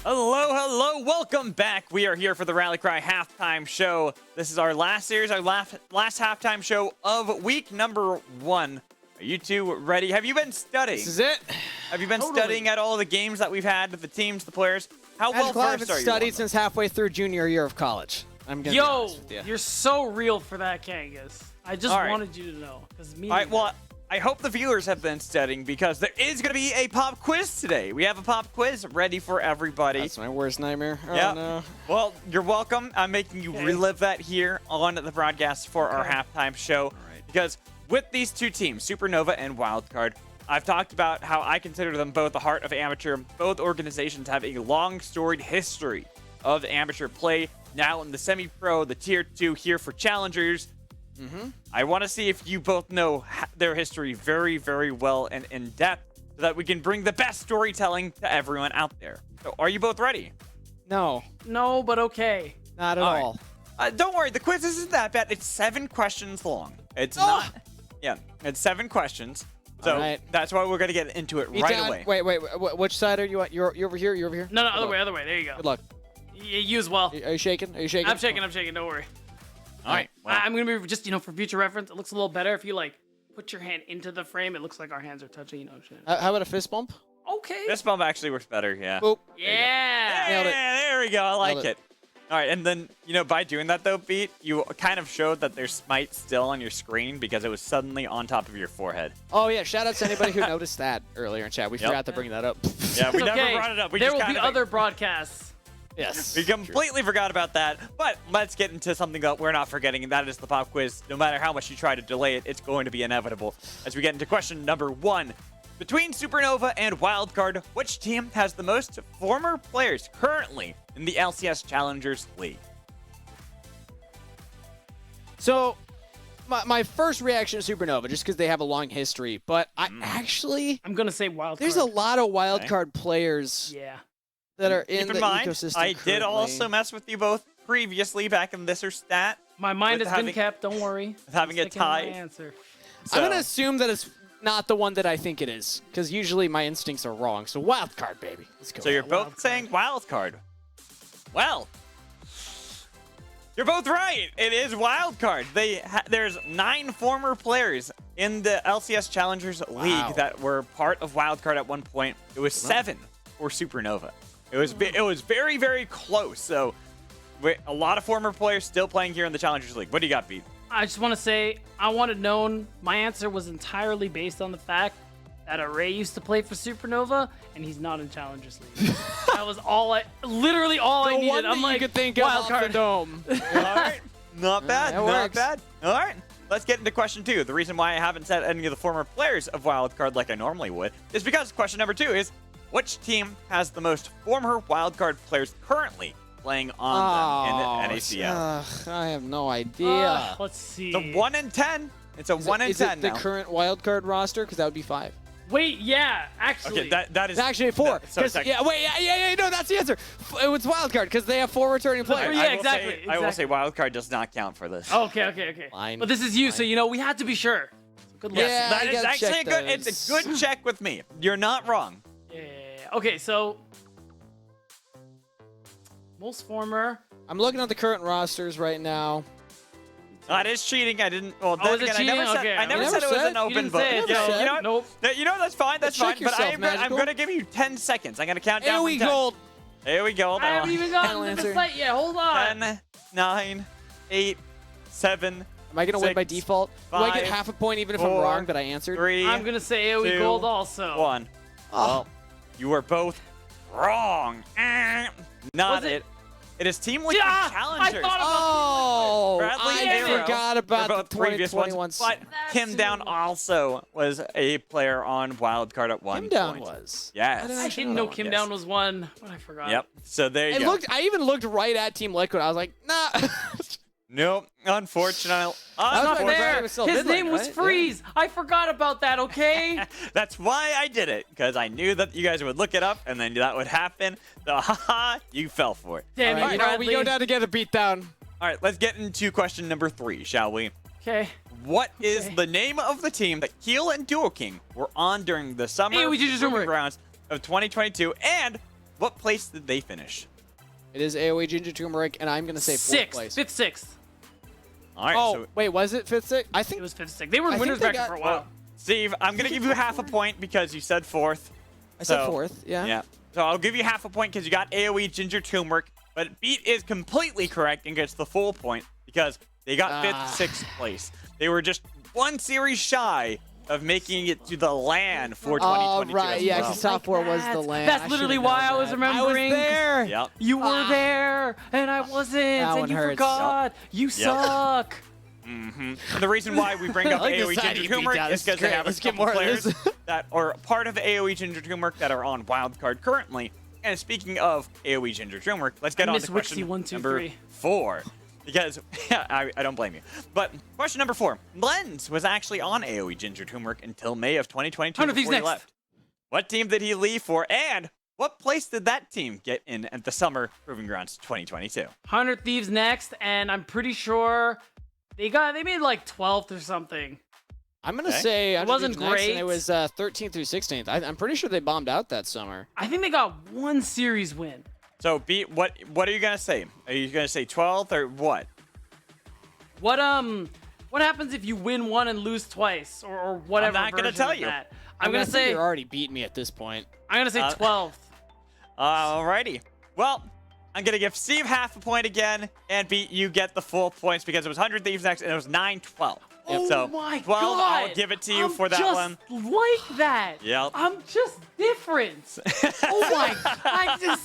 Hello, welcome back. We are here for the Rally Cry halftime show. This is our last series, our last halftime show of week number 1. Are you two ready? Have you been studying? This is it. Have you been studying at all the games that we've had with the teams, the players? How well I haven't versed are you? studied since halfway through junior year of college. I'm gonna be Yo, honest with you. you're so real for that, Kangas. I just wanted you to know. All right, well, I hope the viewers have been studying because there is going to be a pop quiz today. We have a pop quiz ready for everybody. That's my worst nightmare. Oh, Yeah. no. Well, you're welcome. I'm making you relive that here on the broadcast for our halftime show. Because with these two teams, Supernova and Wildcard, I've talked about how I consider them both the heart of amateur. Both organizations have a long storied history of amateur play. Now in the semi-pro, the tier 2 here for challengers. I want to see if you both know their history very, very well and in depth so that we can bring the best storytelling to everyone out there. So are you both ready? No, No, but okay. not at all. Don't worry, the quiz isn't that bad. It's 7 questions long. It's not. Yeah, it's 7 questions. So that's why we're going to get into it right away. Wait, which side are you on? You're over here? You're over here? No, other way. There you go. Good luck. You as well. Are you shaking? Are you shaking? I'm shaking. Don't worry. All right. Well, I'm going to be just, for future reference, it looks a little better if you, put your hand into the frame. It looks like our hands are touching, shit. How about a fist bump? Okay. this bump actually works better, yeah. Boop. Yeah. Nailed it. There we go. I like Nailed it. All right, and then, by doing that, though, Beat, you kind of showed that there's Smite still on your screen because it was suddenly on top of your forehead. Oh, yeah. Shout out to anybody who noticed that earlier in chat. We forgot to bring that up. Yeah, we It's never okay. brought it up. We there just will kind be of other broadcasts. Yes. We completely forgot about that, but let's get into something that we're not forgetting, and that is the pop quiz. No matter how much you try to delay it, it's going to be inevitable. As we get into question number 1. Between Supernova and Wildcard, which team has the most former players currently in the LCS Challengers League? So, my first reaction to Supernova, just because they have a long history, but I actually, I'm going to say Wildcard. there's a lot of Wildcard players Yeah. that are in Keep the in mind, ecosystem I did currently. also mess with you both previously back in this or stat. My mind With has been having- kept. Don't worry. having I'm a sticking to my tie. answer. So, I'm going to assume that it's not the one that I think it is, because usually my instincts are wrong. So Wildcard, baby. Let's go. so you're both saying Wildcard. Well, you're both right. It is Wildcard. There's 9 former players in the LCS Challengers League that were part of Wildcard at one point. It was 7 for Supernova. It was very, very close. So a lot of former players still playing here in the Challengers League. What do you got, Pete? I just want to say, I wanted known, my answer was entirely based on the fact that Array used to play for Supernova, and he's not in Challengers League. That was literally all I The needed. one I'm that like, you could think of off the Wildcard. dome. All right. Not bad. that Not works. bad. All right. Let's get into question 2. The reason why I haven't said any of the former players of Wildcard like I normally would is because question number 2 is, which team has the most former Wildcard players currently playing on them in the NACL? I have no idea. Let's see. It's a 1 in 10. It's a 1 in Is 10 it the now. current Wildcard roster? Because that would be 5. Wait, yeah, actually. Okay, that is It's actually 4. so No, that's the answer. It's Wildcard because they have 4 returning players. Yeah, I will exactly, say, I will say Wildcard does not count for this. Okay. Fine. But this is you, so we had to be sure. So good luck. Yeah. That you is gotta actually check a good. those. It's a good check with me. You're not wrong. Yeah. Okay, so most former. I'm looking at the current rosters right now. That is cheating. I didn't. Well, then is it again, cheating? I never said. Okay. I never You said never it was said? an You open didn't book. say it, Yeah, so- you know what? Nope. You know that's fine. That's Check fine. But yourself, I'm Magical. gonna give you 10 seconds. I'm gonna count down. Here from we 10. go. Here we go. I haven't even gotten to answer. the site yet. Hold on. 10, 9, 8, 7, Am I going to win by 6, default? Do I get 5, half a point even if I'm 4, wrong, but I answered? 3, I'm gonna say AoE 2, Gold also. 1. Well, you were both wrong. Not Was it? it. It is Team Liquid Yeah, Challengers. I thought Oh, Bradley I and Arrow forgot were about both the previous 2021 ones, but That's Kim Down who- also was a player on Wildcard at one Kim Down point. was. Yes. didn't I actually didn't know that Kim Yes. Down was one, but I forgot. Yep. So there you go. I even looked right at Team Liquid. I was like, nah. Nope. Unfortunately. That's Not right. fair. It was still His mid-lane, name was right? Freeze. I forgot about that, okay? That's why I did it, because I knew that you guys would look it up, and then that would happen. So, haha, you fell for it. Damn All right, it, you know, we Bradley. go down together, beat down. All right, let's get into question number 3, shall we? Okay. What is the name of the team that Keel and Duo King were on during the summer Hey, we did just proving remember. grounds of 2022? And What place did they finish? It is AoE Ginger Turmeric, and I'm going to say 4th place. 5th, 6th. All right. Oh, So, wait, was it 5th, 6th? I think It was 5th, 6th. They were I in think winners they bracket got- for a while. Steve, I'm going to give you half a point because you said 4th. I said So, 4th, yeah. Yeah. So I'll give you half a point because you got AoE Ginger Turmeric, but Beat is completely correct and gets the full point because they got 5th, 6th place. They were just one series shy of making it to the LAN for 2022. Oh, right, as yeah, well. because top 4 was the LAN. That's I literally should've why known I was that. remembering. I was there. Yep. You were there, and I wasn't, That and one you hurts. forgot. You suck. And the reason why we bring up I like the AoE side Ginger you beat Turmeric down. is This is because they great. have a Let's get couple more of players this. that are part of AoE Ginger Turmeric that are on Wildcard currently. And speaking of AoE Ginger Turmeric, let's get I on miss to question Wixie 1, 2, number 3. 4. Because, I don't blame you. But question number 4. Lens was actually on AoE Ginger Turmeric until May of 2022 100 Thieves before he next. left. What team did he leave for? And what place did that team get in at the Summer Proving Grounds 2022? 100 Thieves next, and I'm pretty sure they made like 12th or something. I'm going to Okay. say It wasn't next, and great. it was 13th through 16th. I'm pretty sure they bombed out that summer. I think they got one series win. So, Beat, what are you going to say? Are you going to say 12th or what? What happens if you win one and lose twice, or whatever? I'm not gonna version tell of you. that? I I'm mean, I gonna think say you're already beating me at this point. 12th. Alrighty. Well, I'm going to give Steve half a point again, and Beat, you get the full points because it was 100 Thieves next, and it was 9-12. Oh so, my 12, god! I'll give it to you I'm for that just one. like that. Yep. I'm just different. Oh my!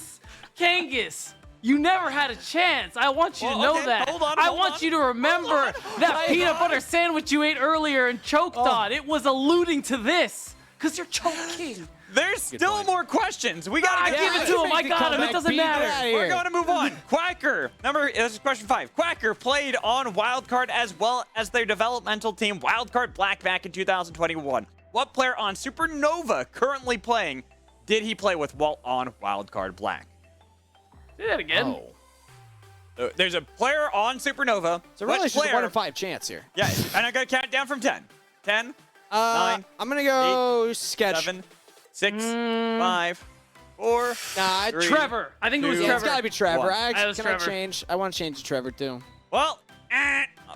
Kangas. You never had a chance. I want you to know okay, that. hold on, I hold want on. you to remember that peanut butter sandwich you ate earlier and choked on. It was alluding to this. Because you're choking. There's still point. more questions. We got I to give it to him. I got him. It doesn't matter. We're going to move on. Quacker. This is question 5. Quacker played on Wildcard as well as their developmental team, Wildcard Black, back in 2021. What player on Supernova currently playing did he play with while on Wildcard Black? Say that again. There's a player on Supernova. So really, Which it's just a player? 1 in 5 chance here. Yeah, and I'm going to count down from 10. 10, 9, I'm going to go sketch. 7, 6, 5, 4. Nah, 3. Trevor. I think it was Two. Yeah, it's Trevor. got to be Trevor. One. I That was actually, can Trevor. I change? I want to change to Trevor, too. Well,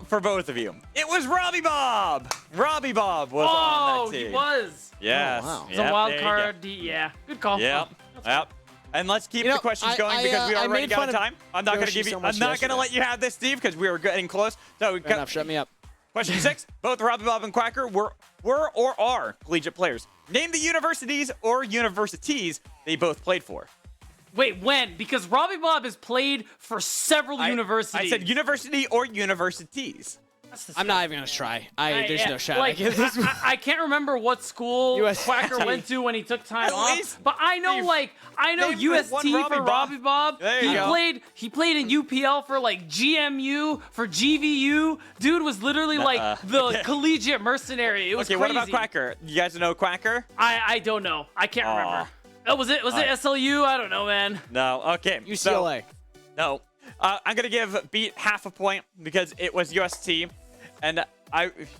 for both of you, it was Robbie Bob. Robbie Bob was on Oh, that team. he was. Yes. Oh, wow. He's a wild card. Yeah. Good call. Yep. Yep. And let's keep You know, the questions I- going I, because we I are running made out fun of of time. I'm not going to Yoshi give you. so I'm much not going to yesterday. let you have this, Steve, because we were getting close. So Fair enough. Shut me up. question 6: Both Robbie Bob and Quacker were or are collegiate players. Name the universities or universities they both played for. Wait, when? Because Robbie Bob has played for several universities. I said university or universities. That's the I'm not even going to try. There's no shot. Like, I give this I can't remember what school UST. Quacker went to when he took time At off, least but I know, name UST one for Robbie Bob. Robbie Bob. There you go. He played in UPL for like GMU, for GVU. Dude was literally like the collegiate mercenary. It was Okay, crazy. what about Quacker? You guys know Quacker? I don't know. I can't remember. Oh, was it Alright. SLU? I don't know, man. No. Okay. UCLA. No. I'm going to give Beat half a point because it was UST. And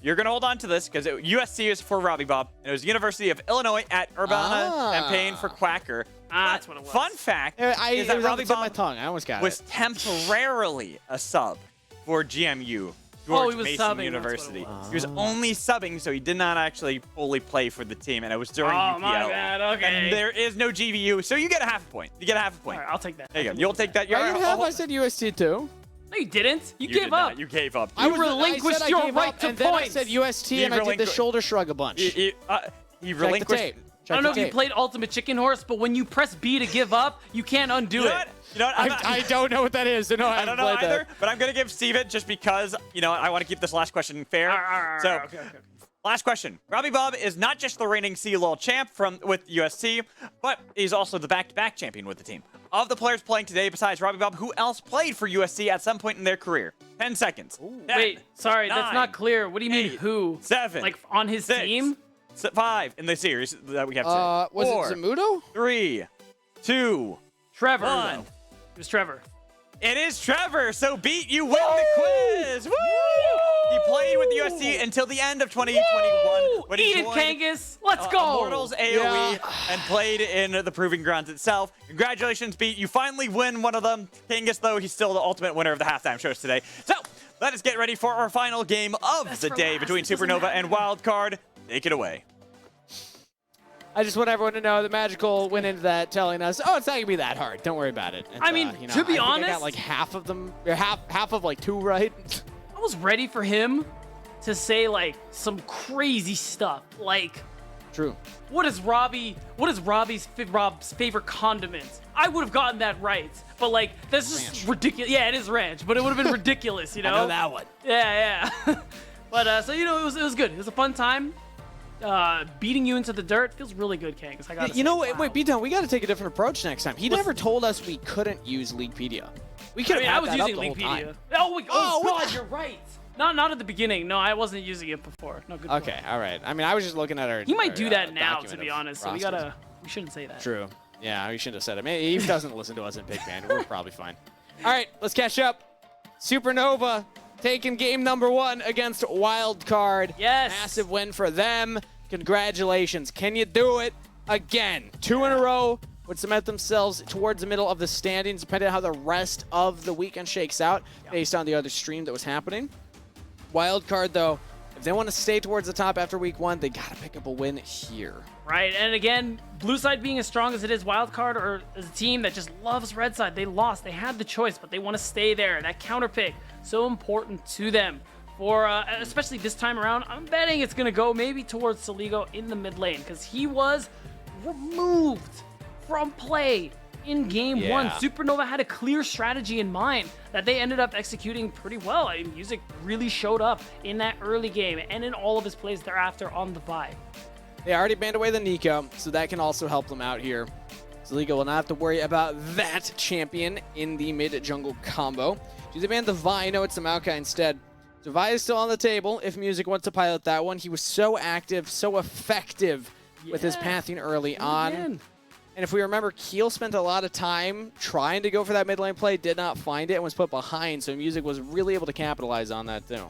you're going to hold on to this because UST is for Robbie Bob. And it was University of Illinois at Urbana-Champaign for Quacker. That's what it was. Fun fact It is that was on Robbie the tip of my Bob tongue. I almost got was it. temporarily a sub for GMU. Oh, George he was Mason subbing, that's what it University. was. He was only subbing, so he did not actually fully play for the team, and it was during Oh, UPL. my bad. Okay. And there is no GVU, so you get a half a point. You get a half a All point. right, I'll take that. There you go. You'll take that. I didn't have. I said UST too. No, you didn't. You, You gave did up. not. You gave up. You relinquished I your gave right up, to and then I points. said UST, and I did the relinqu- shoulder shrug a bunch. He Check the relinquished. tape. I don't know if you tape. played Ultimate Chicken Horse, but when you press B to give up, you can't undo You know it. what? You know what? I'm not- I don't know what that is. So no, I don't know either, but I'm going to give Steve it just because, I want to keep this last question fair. So, Okay. last question. Robbie Bob is not just the reigning CLOL champ with UST, but he's also the back-to-back champion with the team. Of the players playing today, besides Robbie Bob, who else played for UST at some point in their career? 10 seconds. 10, Wait, sorry, that's 9, not clear. What do you mean, 8, who? 7, Like, on his 6, team? 5 in the series that we have today. Was 4, it Zamudo? 3, 2, Trevor. 1. It was Trevor. It is Trevor, so Beat, you win the quiz. Woo! He played with USC until the end of 2021 when he Eat it, joined Kangas. Let's go. Immortals AoE and played in the Proving Grounds itself. Congratulations, Beat. You finally win one of them. Kangas, though, he's still the ultimate winner of the halftime shows today. So let us get ready for our final game of the day between Supernova and Wildcard. Take it away. I just want everyone to know that Magical went into that telling us, oh, it's not going to be that hard. Don't worry about it. And, I mean, to be honest, I got like half of them, or half of like 2 right. I was ready for him to say like some crazy stuff. Like, True. What is Rob's favorite condiment? I would have gotten that right. But like, that's just ridiculous. Yeah, it is ranch, but it would have been ridiculous, you know? I know that one. Yeah. But so, it was good. It was a fun time. Beating you into the dirt feels really good, Kangas. I gotta say, wait, B-Town, we got to take a different approach next time. He never told us we couldn't use Leaguepedia. We could have I was using Leaguepedia. Oh, God, you're right. Not at the beginning. No, I wasn't using it before. No, good Okay, point. all right. I mean, I was just looking at our. He might do that now, to document be of honest. So rosters. we shouldn't say that. True. Yeah, we shouldn't have said it. Maybe he doesn't listen to us in Big Band. We're probably fine. All right, let's catch up. Supernova taking game number 1 against Wildcard. Yes. Massive win for them. Congratulations. Can you do it again? 2 in a row would cement themselves towards the middle of the standings, depending on how the rest of the weekend shakes out, based on the other stream that was happening. Wildcard, though, if they want to stay towards the top after week 1, they got to pick up a win here. Right, and again, blue side being as strong as it is, Wildcard or as a team that just loves red side. They lost. They had the choice, but they want to stay there. That counter pick, so important to them. For especially this time around, I'm betting it's going to go maybe towards Soligo in the mid lane because he was removed from play in game 1. Supernova had a clear strategy in mind that they ended up executing pretty well. I mean, Music really showed up in that early game and in all of his plays thereafter on the bye. They already banned away the Nico, so that can also help them out here. Soligo will not have to worry about that champion in the mid-jungle combo. Do they ban the Vi? No, it's the Maokai instead. So Vi is still on the table if Music wants to pilot that one. He was so active, so effective with his pathing early on. And if we remember, Keel spent a lot of time trying to go for that mid lane play, did not find it, and was put behind. So Music was really able to capitalize on that too.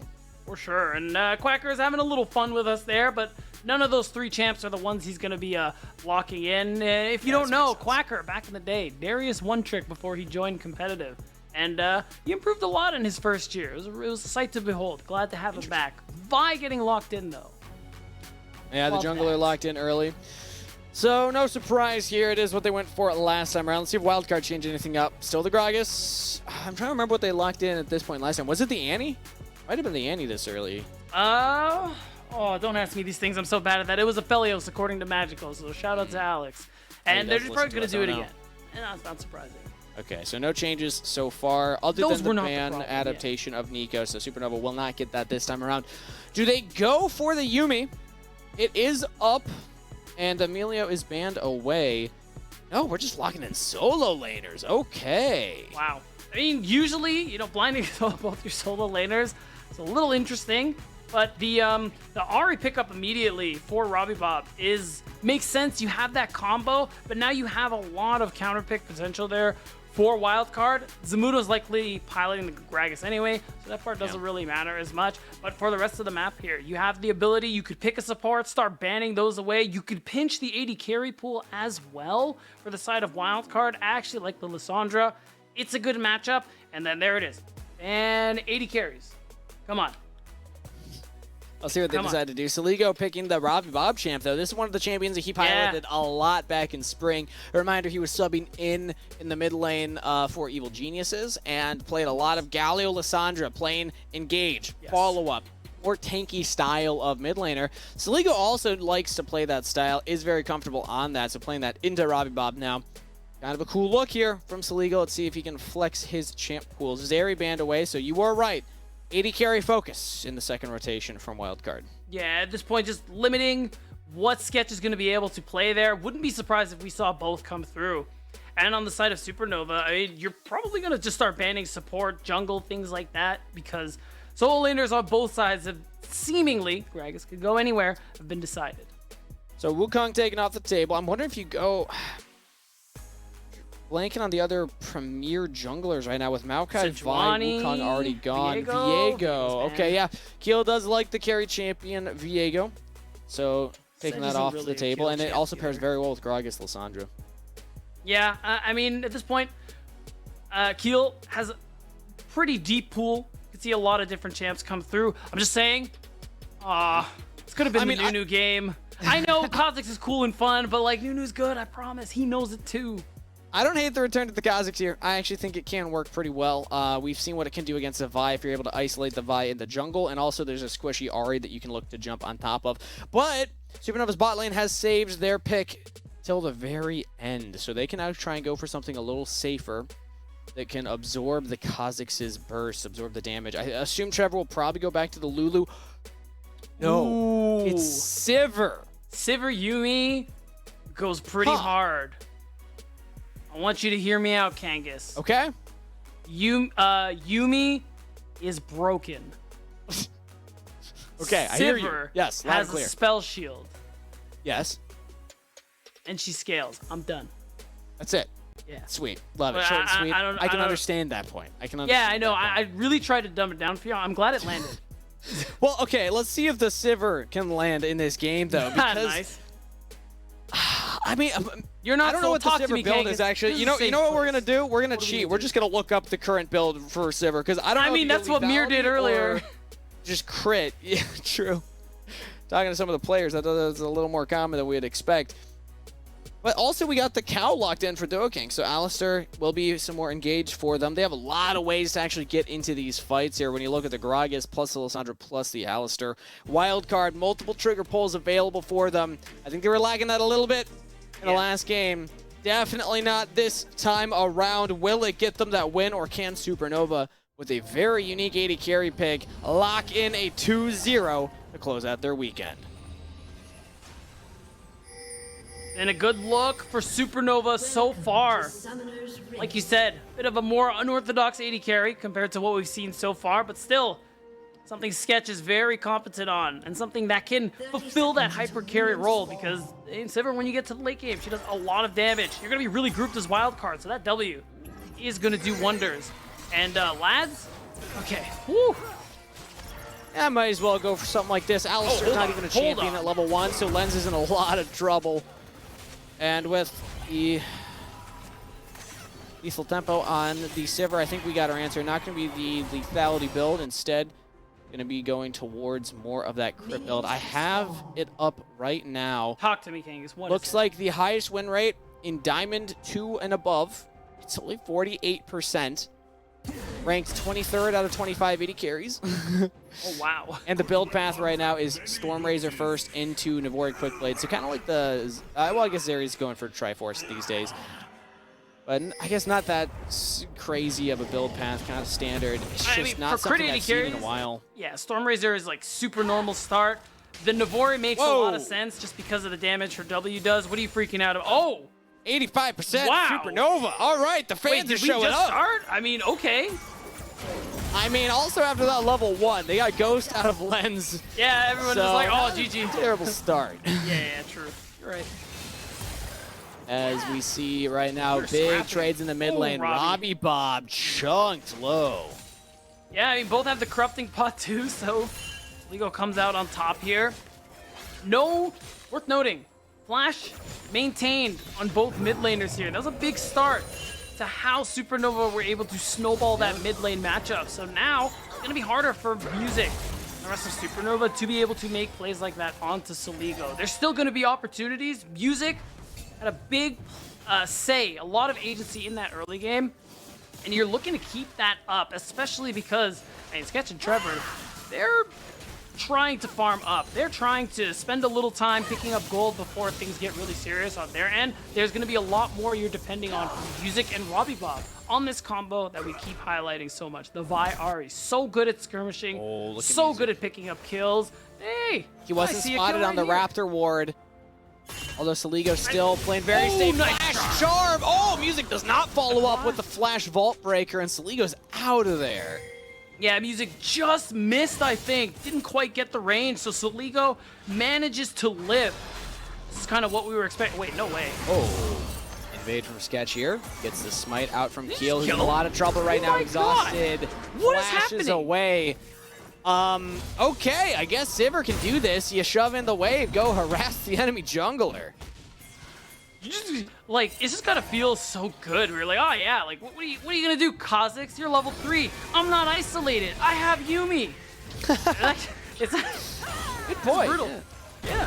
For sure. And Quacker is having a little fun with us there, but none of those 3 champs are the ones he's going to be locking in. If you don't know, Quacker, back in the day, Darius one trick before he joined competitive. And he improved a lot in his first year. It was a sight to behold. Glad to have him back. Vi getting locked in, though. Yeah, the jungler locked in early. So, no surprise here. It is what they went for last time around. Let's see if Wildcard changed anything up. Still the Gragas. I'm trying to remember what they locked in at this point last time. Was it the Annie? Might have been the Annie this early. Oh, don't ask me these things. I'm so bad at that. It was a Felios, according to Magical, so shout out to Alex. And they're just probably going to do it again. And that's not surprising. Okay, so no changes so far. Other than the ban adaptation of Nico, so Supernova will not get that this time around. Do they go for the Yuumi? It is up, and Emilio is banned away. No, we're just locking in solo laners. Okay. Wow. I mean, usually, blinding both your solo laners is a little interesting, but the Ahri pickup immediately for Robbie Bob makes sense. You have that combo, but now you have a lot of counter pick potential there. For Wildcard, Zamudo's likely piloting the Gragas anyway, so that part doesn't really matter as much. But for the rest of the map here, you have the ability, you could pick a support, start banning those away. You could pinch the 80 carry pool as well for the side of Wildcard. I actually like the Lissandra. It's a good matchup, and then there it is. And 80 carries. Come on. I'll see what they decide to do. Soligo picking the Robbie Bob champ, though. This is one of the champions that he piloted a lot back in spring. A reminder, he was subbing in the mid lane for Evil Geniuses and played a lot of Galio Lissandra, playing engage, follow-up, more tanky style of mid laner. Soligo also likes to play that style, is very comfortable on that, so playing that into Robbie Bob now. Kind of a cool look here from Soligo. Let's see if he can flex his champ pools. Zeri banned away, so you were right. 80 carry focus in the second rotation from Wildcard. Yeah, at this point, just limiting what Sketch is going to be able to play there. Wouldn't be surprised if we saw both come through. And on the side of Supernova, I mean, you're probably going to just start banning support, jungle, things like that, because solo laners on both sides have seemingly, Gragas could go anywhere, have been decided. So Wukong taken off the table. I'm wondering if you go... blanking on the other premier junglers right now with Maokai, Vi, Sejuani, Wukong already gone. Viego. Viego. Okay, yeah. Keel does like the carry champion Viego. So taking that off the table. And it also pairs very well with Gragas Lissandra. Yeah, I mean, at this point, Keel has a pretty deep pool. You can see a lot of different champs come through. I'm just saying, this could have been the Nunu game. I know Kha'Zix is cool and fun, but like Nunu's good, I promise. He knows it too. I don't hate the return to the Kha'Zix here. I actually think it can work pretty well. We've seen what it can do against a Vi if you're able to isolate the Vi in the jungle, and also there's a squishy Ahri that you can look to jump on top of. But Supernova's bot lane has saved their pick till the very end, so they can now try and go for something a little safer that can absorb the Kha'Zix's burst, absorb the damage. I assume Trevor will probably go back to the Lulu. No, it's Sivir. Sivir Yumi goes pretty hard. I want you to hear me out, Kangas. Okay. Yumi is broken. Okay, I hear you. Yes, loud and has clear. a spell shield. Yes. And she scales. I'm done. That's it. Yeah. Sweet. Love it. But Short and sweet. I can don't understand that point. I can Yeah, understand I know. that point. I really tried to dumb it down for you. I'm glad it landed. Well, okay, let's see if the Sivir can land in this game, though. Because, Nice. I mean, You're not I don't know what the talk to me, Sivir build Kangas. is, actually. This You know is a what safe we're going to place. do? We're going to What are we cheat. gonna We're do? just going to look up the current build for Sivir, because I don't know I mean, if that's what Mir did earlier. or just crit. Yeah, true. Talking to some of the players, that's a little more common than we'd expect. But also, we got the cow locked in for Dokkan, so Alistar will be some more engaged for them. They have a lot of ways to actually get into these fights here. When you look at the Gragas plus the Lissandra plus the Alistar. Wildcard, multiple trigger pulls available for them. I think they were lagging that a little bit in the last game. Definitely not this time around. Will it get them that win, or can Supernova, with a very unique 80 carry pick, lock in a 2-0 to close out their weekend? And a good look for Supernova so far. Like you said, bit of a more unorthodox 80 carry compared to what we've seen so far, but still, something Sketch is very competent on, and something that can fulfill that hyper carry role, because in Sivir, when you get to the late game, she does a lot of damage. You're going to be really grouped as Wildcard, so that W is going to do wonders. And lads, okay, woo. I might as well go for something like this. Alistar's not even a champion at level 1, so Lens is in a lot of trouble. And with the lethal tempo on the Sivir, I think we got our answer. Not going to be the lethality build. Instead, going to be going towards more of that crit build. I have it up right now. Talk to me, Kangas. What Looks like the highest win rate in Diamond 2 and above. It's only 48%. Ranked 23rd out of 25 80 carries. Oh, wow. And the build path right now is Stormrazor first into Navori Quickblade. So kind of like the... well, I guess Zeri's going for Triforce these days. But I guess not that crazy of a build path, kind of standard. It's just not something I've seen in a while. Yeah, Stormrazor is like super normal start. The Navori makes a lot of sense just because of the damage her W does. What are you freaking out of? Oh! 85% Wow. Supernova. All right, the fans are showing up. Did we just start? I mean, okay. I mean, also after that level 1, they got Ghost out of Lens. Yeah, everyone's just like, oh, GG. Terrible start. Yeah, true. You're right. As we see right now, big trades in the mid lane. Robbie Bob chunked low. Yeah, I mean, both have the corrupting pot too, so Lego comes out on top here. No, worth noting, Flash maintained on both mid laners here. That was a big start to how Supernova were able to snowball that mid lane matchup. So now it's going to be harder for Music and the rest of Supernova to be able to make plays like that onto Soligo. There's still going to be opportunities. Music had a big a lot of agency in that early game, and you're looking to keep that up, especially because, I mean, Sketch and Trevor, they're trying to farm up. They're trying to spend a little time picking up gold before things get really serious on their end. There's going to be a lot more you're depending on from Music and Robbie Bob on this combo that we keep highlighting so much. The Vi Ahri, so good at skirmishing, so good at picking up kills. Hey, he wasn't spotted on the Raptor ward. Although Soligo still playing very safe. Nice Flash charm. Oh, Music does not follow up with the Flash Vault Breaker, and Soligo's out of there. Yeah, Music just missed, I think. Didn't quite get the range, so Soligo manages to live. This is kind of what we were expecting. Wait, no way. Oh. Evade from Sketch here. Gets the smite out from Keel, who's in Keel? a lot of trouble right now, exhausted. What is Flashes happening? away. Okay, I guess Sivir can do this. You shove in the wave, go harass the enemy jungler. You just, like, it's just gotta feel so good. We're like, oh yeah, like, what are you gonna do, Kha'Zix? You're level 3. I'm not isolated. I have Yuumi. Like, it's Good point. brutal. Yeah.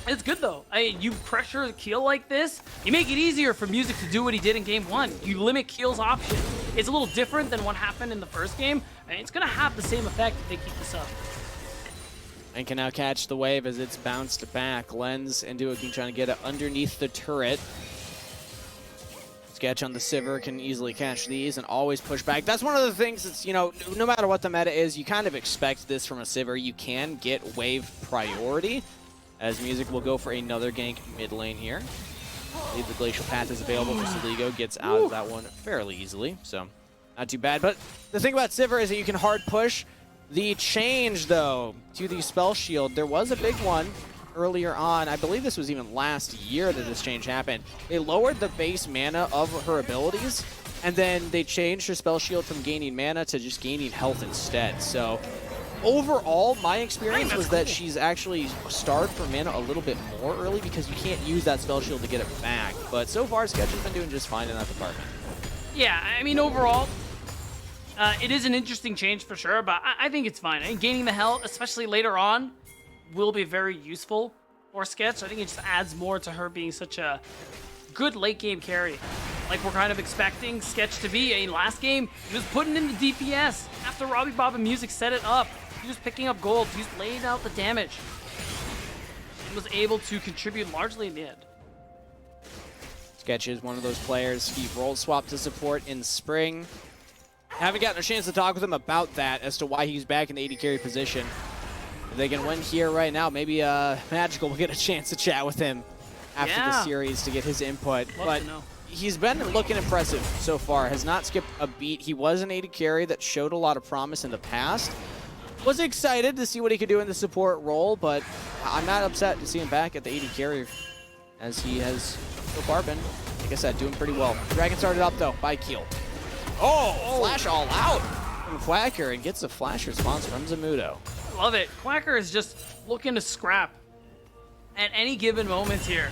It's good though. You pressure Keel like this, you make it easier for Music to do what he did in game 1. You limit Keel's options. It's a little different than what happened in the first game, and it's gonna have the same effect if they keep this up. And can now catch the wave as it's bounced back. Lens and Duoking trying to get it underneath the turret. Sketch on the Sivir can easily catch these and always push back. That's one of the things that's, you know, no matter what the meta is, you kind of expect this from a Sivir. You can get wave priority, as Music will go for another gank mid lane here. I believe the Glacial Path is available for Soligo. Gets out of that one fairly easily, so not too bad. But the thing about Sivir is that you can hard push. The change, though, to the Spell Shield, there was a big one earlier on. I believe this was even last year that this change happened. They lowered the base mana of her abilities, and then they changed her Spell Shield from gaining mana to just gaining health instead. So overall, my experience was that she's actually starved for mana a little bit more early because you can't use that Spell Shield to get it back. But so far, Sketch has been doing just fine in that department. Yeah, I mean, overall, it is an interesting change for sure, but I think it's fine. I think gaining the health, especially later on, will be very useful for Sketch. I think it just adds more to her being such a good late game carry. Like we're kind of expecting Sketch to be. Last game, he was putting in the DPS after Robbie Bob and Music set it up. He was picking up gold. He was laying out the damage. And was able to contribute largely in the end. Sketch is one of those players. He role swapped to support in spring. Haven't gotten a chance to talk with him about that as to why he's back in the AD carry position. If they can win here right now, maybe Magical will get a chance to chat with him after the series to get his input. But he's been looking impressive so far. Has not skipped a beat. He was an AD carry that showed a lot of promise in the past. Was excited to see what he could do in the support role, but I'm not upset to see him back at the AD carry as he has so far been, like I said, doing pretty well. Dragon started up though by Keel. Oh, flash all out from Quacker and gets a flash response from Zamudo. Love it. Quacker is just looking to scrap at any given moment here.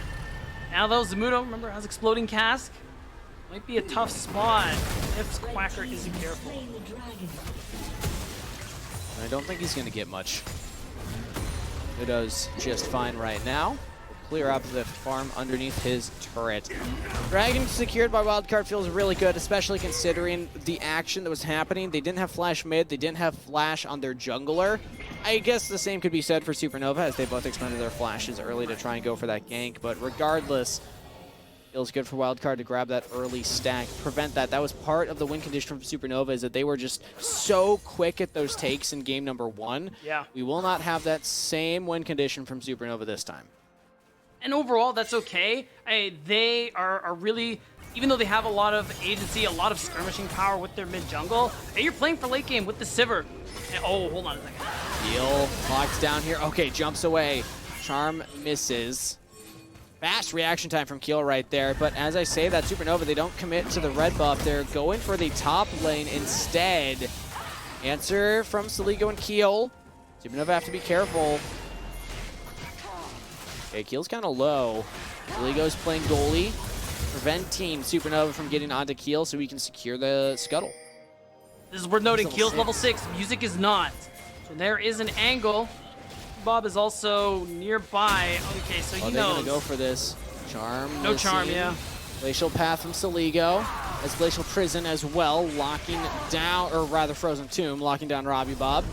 Now though, Zamudo, remember, has exploding cask. Might be a tough spot if Quacker isn't careful. I don't think he's going to get much. Zamudo's just fine right now. Clear up the farm underneath his turret. Dragon secured by Wildcard feels really good, especially considering the action that was happening. They didn't have flash mid, they didn't have flash on their jungler. I guess the same could be said for Supernova, as they both expended their flashes early to try and go for that gank. But regardless, feels good for Wildcard to grab that early stack, prevent that. That was part of the win condition from Supernova, is that they were just so quick at those takes in game number 1. Yeah. We will not have that same win condition from Supernova this time. And overall, that's okay. They are really, even though they have a lot of agency, a lot of skirmishing power with their mid-jungle, you're playing for late game with the Sivir. And, oh, hold on a second. Keel locked down here. Okay, jumps away. Charm misses. Fast reaction time from Keel right there. But as I say that, Supernova, they don't commit to the red buff. They're going for the top lane instead. Answer from Soligo and Keel. Supernova have to be careful. Okay, Keel's kind of low. Soligo's playing goalie, preventing Supernova from getting onto Keel so we can secure the scuttle. This is worth noting, Keel's level 6, Music is not. So there is an angle. Bob is also nearby. Okay, so he knows. They're gonna go for this. Charm. No charm, yeah. Glacial Path from Soligo. As Glacial Prison as well, locking down, or rather Frozen Tomb, locking down Robbie Bob.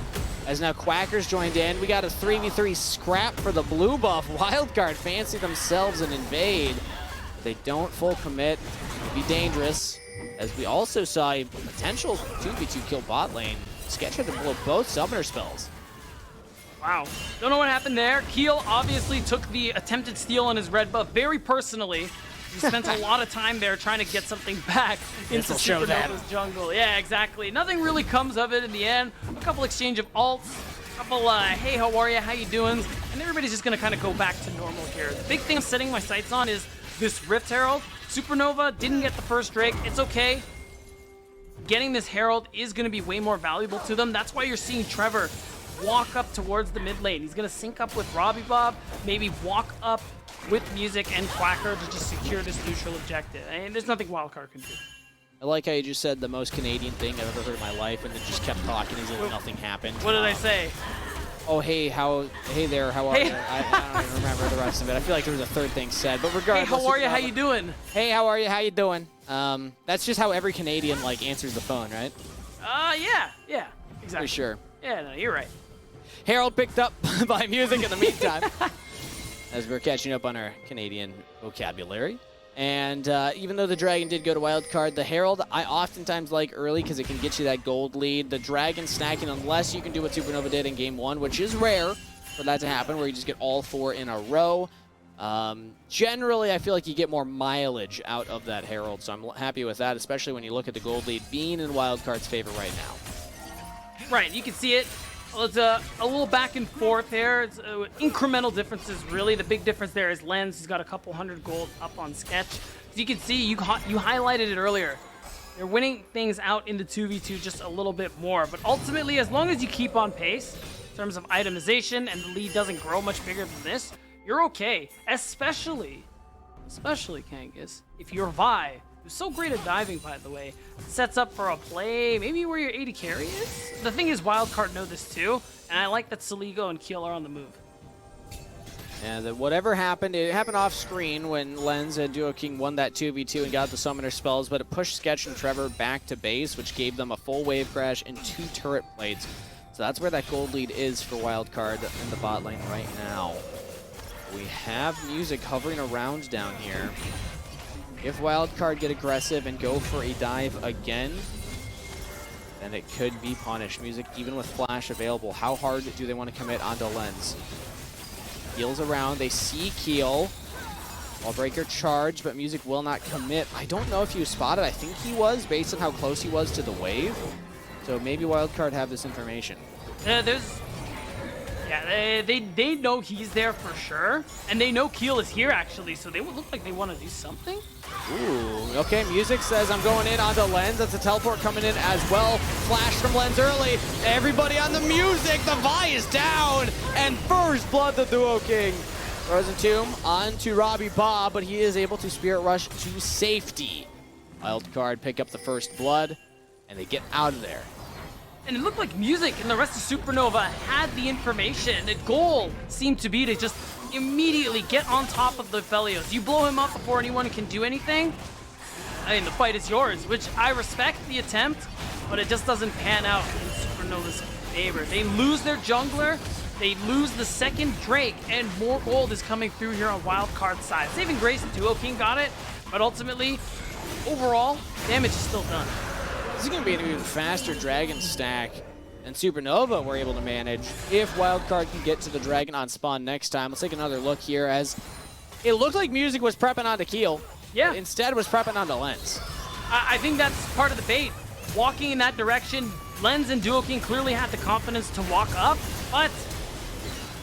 As now Quacker's joined in. We got a 3v3 scrap for the blue buff. Wildcard fancy themselves and invade. They don't full commit. It'd be dangerous. As we also saw a potential 2v2 kill bot lane. Sketch had to blow both summoner spells. Wow. Don't know what happened there. Keel obviously took the attempted steal on his red buff very personally. He spent a lot of time there trying to get something back into Supernova's jungle. Yeah, exactly. Nothing really comes of it in the end. A couple exchange of ults, a couple, hey, how are you, how you doing? And everybody's just going to kind of go back to normal here. The big thing I'm setting my sights on is this Rift Herald. Supernova didn't get the first Drake. It's okay. Getting this Herald is going to be way more valuable to them. That's why you're seeing Trevor walk up towards the mid lane. He's going to sync up with RobbieBob, maybe walk up with Music and Quacker to just secure this neutral objective. And there's nothing Wildcard can do. I like how you just said the most Canadian thing I've ever heard in my life, and then just kept talking as if nothing happened. What did I say? Oh, hey, hey there, how are you? I don't even remember the rest of it. I feel like there was a third thing said, but regardless. Hey, how are you? How you doing? Hey, how are you? How you doing? That's just how every Canadian answers the phone, right? Yeah, exactly. For sure. Yeah, no, you're right. Herald picked up by Music in the meantime, as we're catching up on our Canadian vocabulary. And even though the Dragon did go to Wildcard, the Herald I oftentimes like early because it can get you that gold lead. The Dragon snacking, unless you can do what Supernova did in Game 1, which is rare for that to happen, where you just get all 4 in a row. Generally, I feel like you get more mileage out of that Herald, so I'm happy with that, especially when you look at the gold lead being in Wildcard's favor right now. Right, you can see it. Well, it's a little back and forth there. It's incremental differences, really. The big difference there is Lens. He's got a couple hundred gold up on Sketch. As you can see, you highlighted it earlier. They're winning things out in the 2v2 just a little bit more. But ultimately, as long as you keep on pace in terms of itemization and the lead doesn't grow much bigger than this, you're okay. Especially Kangas, if your Vi, who's so great at diving, by the way, sets up for a play, maybe where your AD carry is. The thing is, Wildcard know this too, and I like that Saligo and Keel are on the move. And whatever happened, it happened off screen when Lens and Duo King won that 2v2 and got the summoner spells, but it pushed Sketch and Trevor back to base, which gave them a full wave crash and 2 turret plates. So that's where that gold lead is for Wildcard in the bot lane right now. We have Music hovering around down here. If Wildcard get aggressive and go for a dive again, then it could be punished. Music, even with Flash available, how hard do they want to commit onto Lens? Keel's around, they see Keel. Wallbreaker charge, but Music will not commit. I don't know if he was spotted. I think he was, based on how close he was to the wave. So maybe Wildcard have this information. They know he's there for sure, and they know Keel is here actually, so they would look like they want to do something. Ooh, okay, Music says I'm going in onto Lens. That's a teleport coming in as well. Flash from Lens early. Everybody on the Music. The Vi is down, and first blood the Duo King. Frozen Tomb onto RobbieBob, but he is able to Spirit Rush to safety. Wildcard pick up the first blood, and they get out of there. And it looked like Music and the rest of Supernova had the information. The goal seemed to be to just immediately get on top of the Felios. You blow him up before anyone can do anything, I mean, the fight is yours, which I respect the attempt, but it just doesn't pan out in Supernova's favor. They lose their jungler, they lose the second Drake, and more gold is coming through here on Wildcard side. Saving Grace and Duo King got it, but ultimately, overall, damage is still done. This is going to be an even faster Dragon stack than Supernova were able to manage if Wildcard can get to the Dragon on spawn next time. Let's take another look here as it looked like Music was prepping onto Keel. Yeah. Instead was prepping onto Lens. I think that's part of the bait. Walking in that direction, Lens and Duo King clearly had the confidence to walk up, but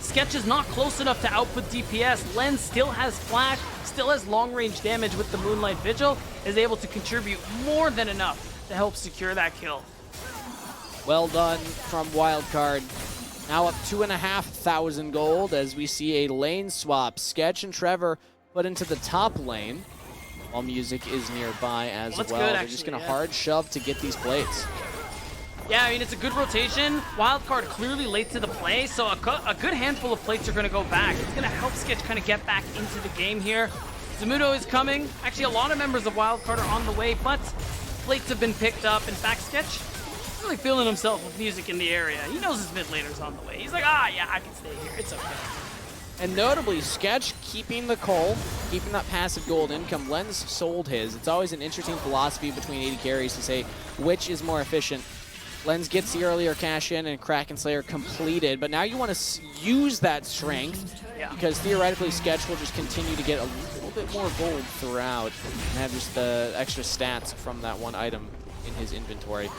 Sketch is not close enough to output DPS. Lens still has flash, still has long-range damage with the Moonlight Vigil, is able to contribute more than enough to help secure that kill. Well done from Wildcard. Now up 2,500 gold as we see a lane swap. Sketch and Trevor put into the top lane while Music is nearby as well. They're just going to hard shove to get these plates. Yeah, I mean, it's a good rotation. Wildcard clearly late to the play, so a good handful of plates are going to go back. It's going to help Sketch kind of get back into the game here. Zamudo is coming. Actually, a lot of members of Wildcard are on the way, but plates have been picked up. In fact, Sketch really feeling himself with Music in the area. He knows his mid laner's on the way. He's like, yeah, I can stay here. It's okay. And notably, Sketch keeping the coal, keeping that passive gold income. Lens sold his. It's always an interesting philosophy between AD carries to say which is more efficient. Lens gets the earlier cash in and Kraken Slayer completed, but now you want to use that strength because theoretically Sketch will just continue to get a little bit more gold throughout and have just the extra stats from that one item in his inventory.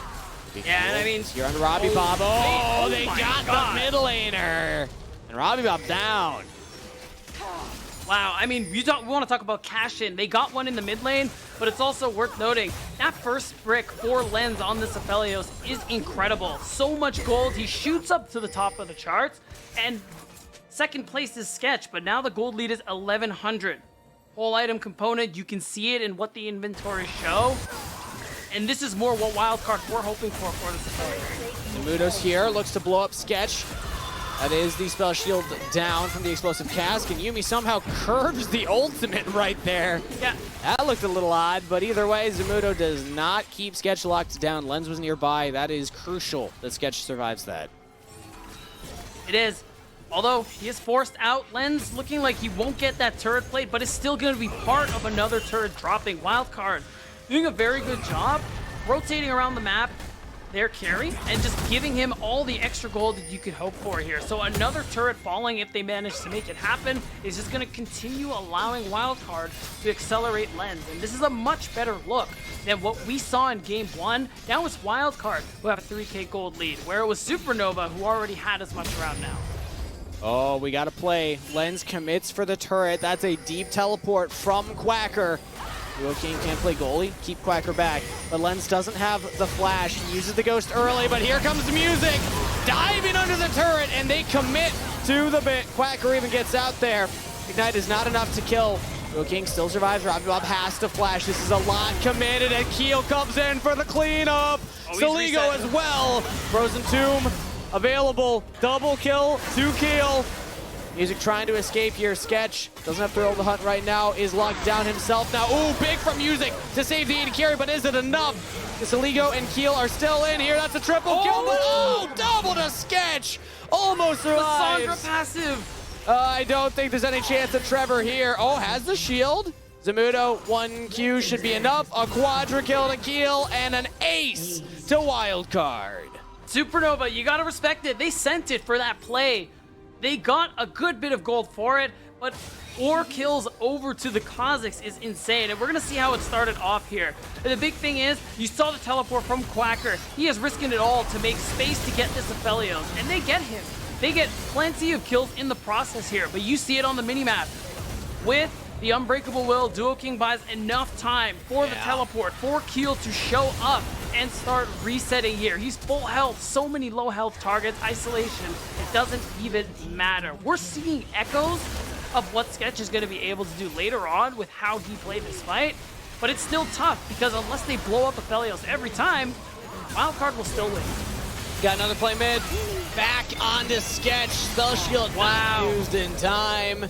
Yeah, and I mean, you're on RobbieBob. Oh, they got the middle laner. And RobbieBob down. Wow, I mean, we want to talk about cash in. They got one in the mid lane, but it's also worth noting that first brick for Lens on this Aphelios is incredible. So much gold. He shoots up to the top of the charts, and second place is Sketch, but now the gold lead is 1100. Whole item component, you can see it in what the inventory show. And this is more what Wildcard we're hoping for this Aphelios. Zamudo's here, looks to blow up Sketch. That is the spell shield down from the explosive cask, and Yuumi somehow curves the ultimate right there. Yeah. That looked a little odd, but either way, Zamudo does not keep Sketch locked down. Lens was nearby. That is crucial that Sketch survives that. It is. Although he is forced out, Lens looking like he won't get that turret plate, but is still going to be part of another turret dropping. Wildcard doing a very good job rotating around the map, their carry, and just giving him all the extra gold that you could hope for here. So another turret falling, if they manage to make it happen, is just going to continue allowing Wildcard to accelerate Lens. And this is a much better look than what we saw in game 1. Now it's Wildcard who have a 3k gold lead, where it was Supernova who already had as much around now. Oh, we gotta play. Lens commits for the turret. That's a deep teleport from Quacker. King can't play goalie, keep Quacker back. But Lens doesn't have the flash. He uses the ghost early, but here comes the music. Diving under the turret, and they commit to the bit. Quacker even gets out there. Ignite is not enough to kill. King still survives. Robbie Bob has to flash. This is a lot committed, and Keel comes in for the cleanup. Saligo as well. Frozen Tomb available. Double kill to Keel. Music trying to escape here. Sketch doesn't have to roll the hunt right now. Is locked down himself now. Ooh, big from Music to save the AD carry, but is it enough? Saligo and Keel are still in here. That's a triple kill, but double to Sketch. Almost survives. Cassandra passive. I don't think there's any chance of Trevor here. Oh, has the shield. Zamudo, 1Q should be enough. A quadra kill to Keel and an ace to Wildcard. Supernova, you gotta respect it. They sent it for that play. They got a good bit of gold for it, but 4 kills over to the Kazakhs is insane, and we're gonna see how it started off here. And the big thing is, you saw the teleport from Quacker. He is risking it all to make space to get this Aphelios, and they get him. They get plenty of kills in the process here, but you see it on the minimap. With the Unbreakable Will, Duo King buys enough time for the teleport, for Keel to show up and start resetting here. He's full health, so many low health targets, isolation, it doesn't even matter. We're seeing echoes of what Sketch is going to be able to do later on with how he played this fight, but it's still tough because unless they blow up Aphelios every time, Wildcard will still win. Got another play mid, back onto Sketch, spell shield not used in time.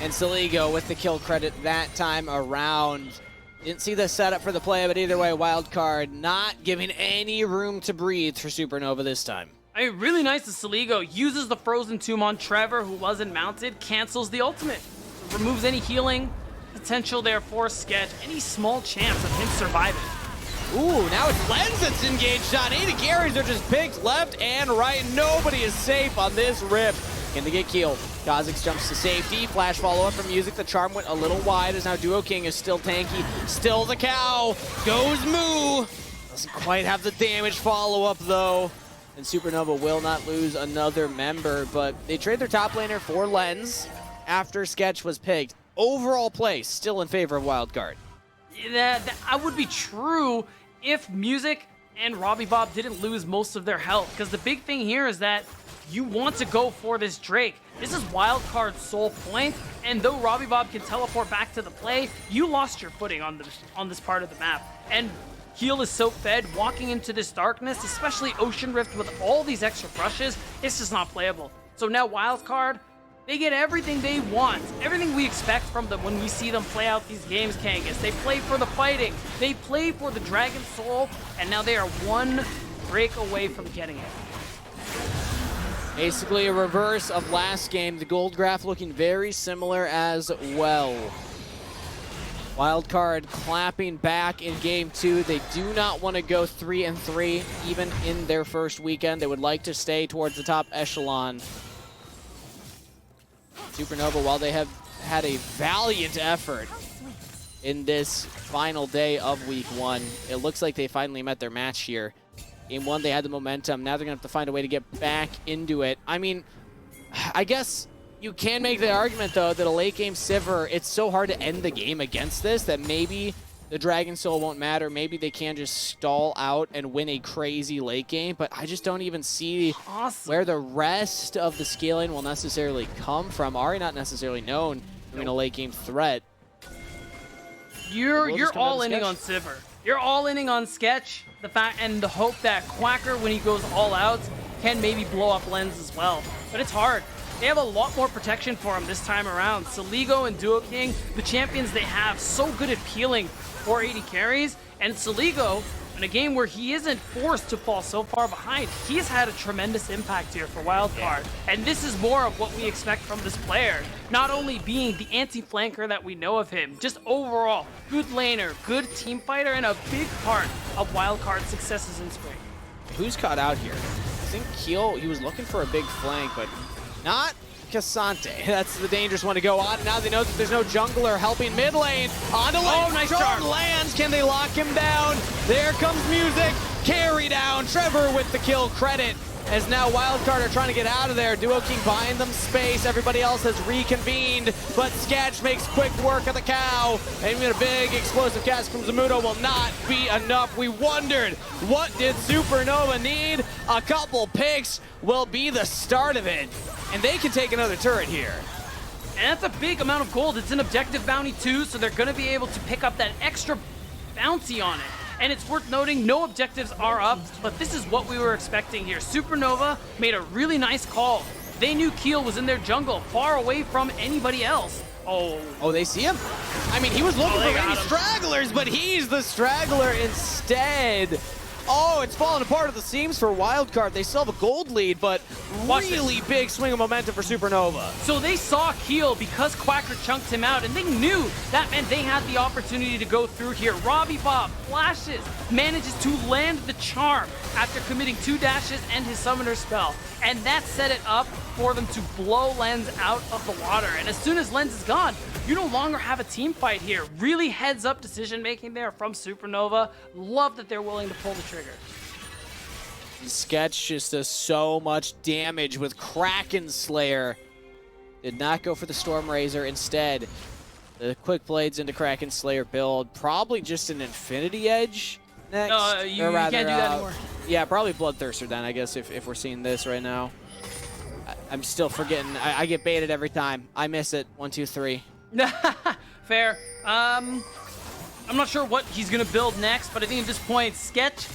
And Saligo with the kill credit that time around. Didn't see the setup for the play, but either way, Wildcard not giving any room to breathe for Supernova this time. I mean, really nice that Saligo uses the Frozen Tomb on Trevor, who wasn't mounted, cancels the ultimate. Removes any healing potential there for Sketch, any small chance of him surviving. Ooh, now it's Lens that's engaged on. 80 carries are just picked left and right. Nobody is safe on this rip. Can they get killed? Kazakhs jumps to safety. Flash follow-up from Music. The charm went a little wide as now Duo King is still tanky. Still the cow. Goes Moo. Doesn't quite have the damage follow-up though. And Supernova will not lose another member, but they trade their top laner for Lens after Sketch was picked. Overall play still in favor of Wildcard. That would be true if Music and Robbie Bob didn't lose most of their health, because the big thing here is that you want to go for this Drake. This is Wildcard's sole point, and though Robbie Bob can teleport back to the play, you lost your footing on this part of the map. And Keel is so fed, walking into this darkness, especially Ocean Rift with all these extra brushes, it's just not playable. So now Wildcard, they get everything they want, everything we expect from them when we see them play out these games, Kangas. They play for the fighting, they play for the Dragon Soul, and now they are one break away from getting it. Basically a reverse of last game. The gold graph looking very similar as well. Wildcard clapping back in game 2. They do not want to go 3-3 even in their first weekend. They would like to stay towards the top echelon. Supernova, while they have had a valiant effort in this final day of week 1, it looks like they finally met their match here. Game 1, they had the momentum. Now they're going to have to find a way to get back into it. I mean, I guess You can make the argument, though, that a late game Sivir, it's so hard to end the game against this that maybe the Dragon Soul won't matter. Maybe they can just stall out and win a crazy late game, but I just don't even see where the rest of the scaling will necessarily come from. Ahri not necessarily known to be a late game threat. You're all-inning on Sivir. You're all-inning on Sketch, the fact and the hope that Quacker, when he goes all out, can maybe blow up Lens as well. But it's hard. They have a lot more protection for him this time around. Saligo and Duo King, the champions they have, so good at peeling 480 carries. And Saligo, in a game where he isn't forced to fall so far behind, he's had a tremendous impact here for Wildcard. And this is more of what we expect from this player. Not only being the anti-flanker that we know of him, just overall, good laner, good team fighter, and a big part of Wildcard's successes in spring. Who's caught out here? I think Keel, he was looking for a big flank, but not Cassante. That's the dangerous one to go on. Now they know that there's no jungler helping mid lane. On the lane. Oh, nice charm. Lands. Can they lock him down? There comes music. Carry down. Trevor with the kill credit. As now Wildcard are trying to get out of there. Duo King buying them space. Everybody else has reconvened, but Sketch makes quick work of the cow. And even a big explosive cast from Zamudo will not be enough. We wondered, what did Supernova need? A couple picks will be the start of it. And they can take another turret here. And that's a big amount of gold. It's an objective bounty too, so they're going to be able to pick up that extra bounty on it. And it's worth noting, no objectives are up, but this is what we were expecting here. Supernova made a really nice call. They knew Keel was in their jungle, far away from anybody else. Oh, they see him? I mean, he was looking for maybe stragglers, but he's the straggler instead. Oh, it's falling apart at the seams for Wildcard. They still have a gold lead, but really big swing of momentum for Supernova. So they saw Keel because Quacker chunked him out, and they knew that meant they had the opportunity to go through here. Robbie Bob flashes, manages to land the charm after committing 2 dashes and his summoner spell. And that set it up for them to blow Lens out of the water. And as soon as Lens is gone, you no longer have a team fight here. Really heads up decision making there from Supernova. Love that they're willing to pull the trigger. Sketch just does so much damage with Kraken Slayer. Did not go for the Storm Razor. Instead, the quick blades into Kraken Slayer build. Probably just an Infinity Edge next. No, you can't do that anymore. Yeah, probably Bloodthirster then, I guess, if we're seeing this right now. I'm still forgetting. I get baited every time. I miss it. 1, 2, 3. Fair. I'm not sure what he's going to build next, but I think at this point, Sketch,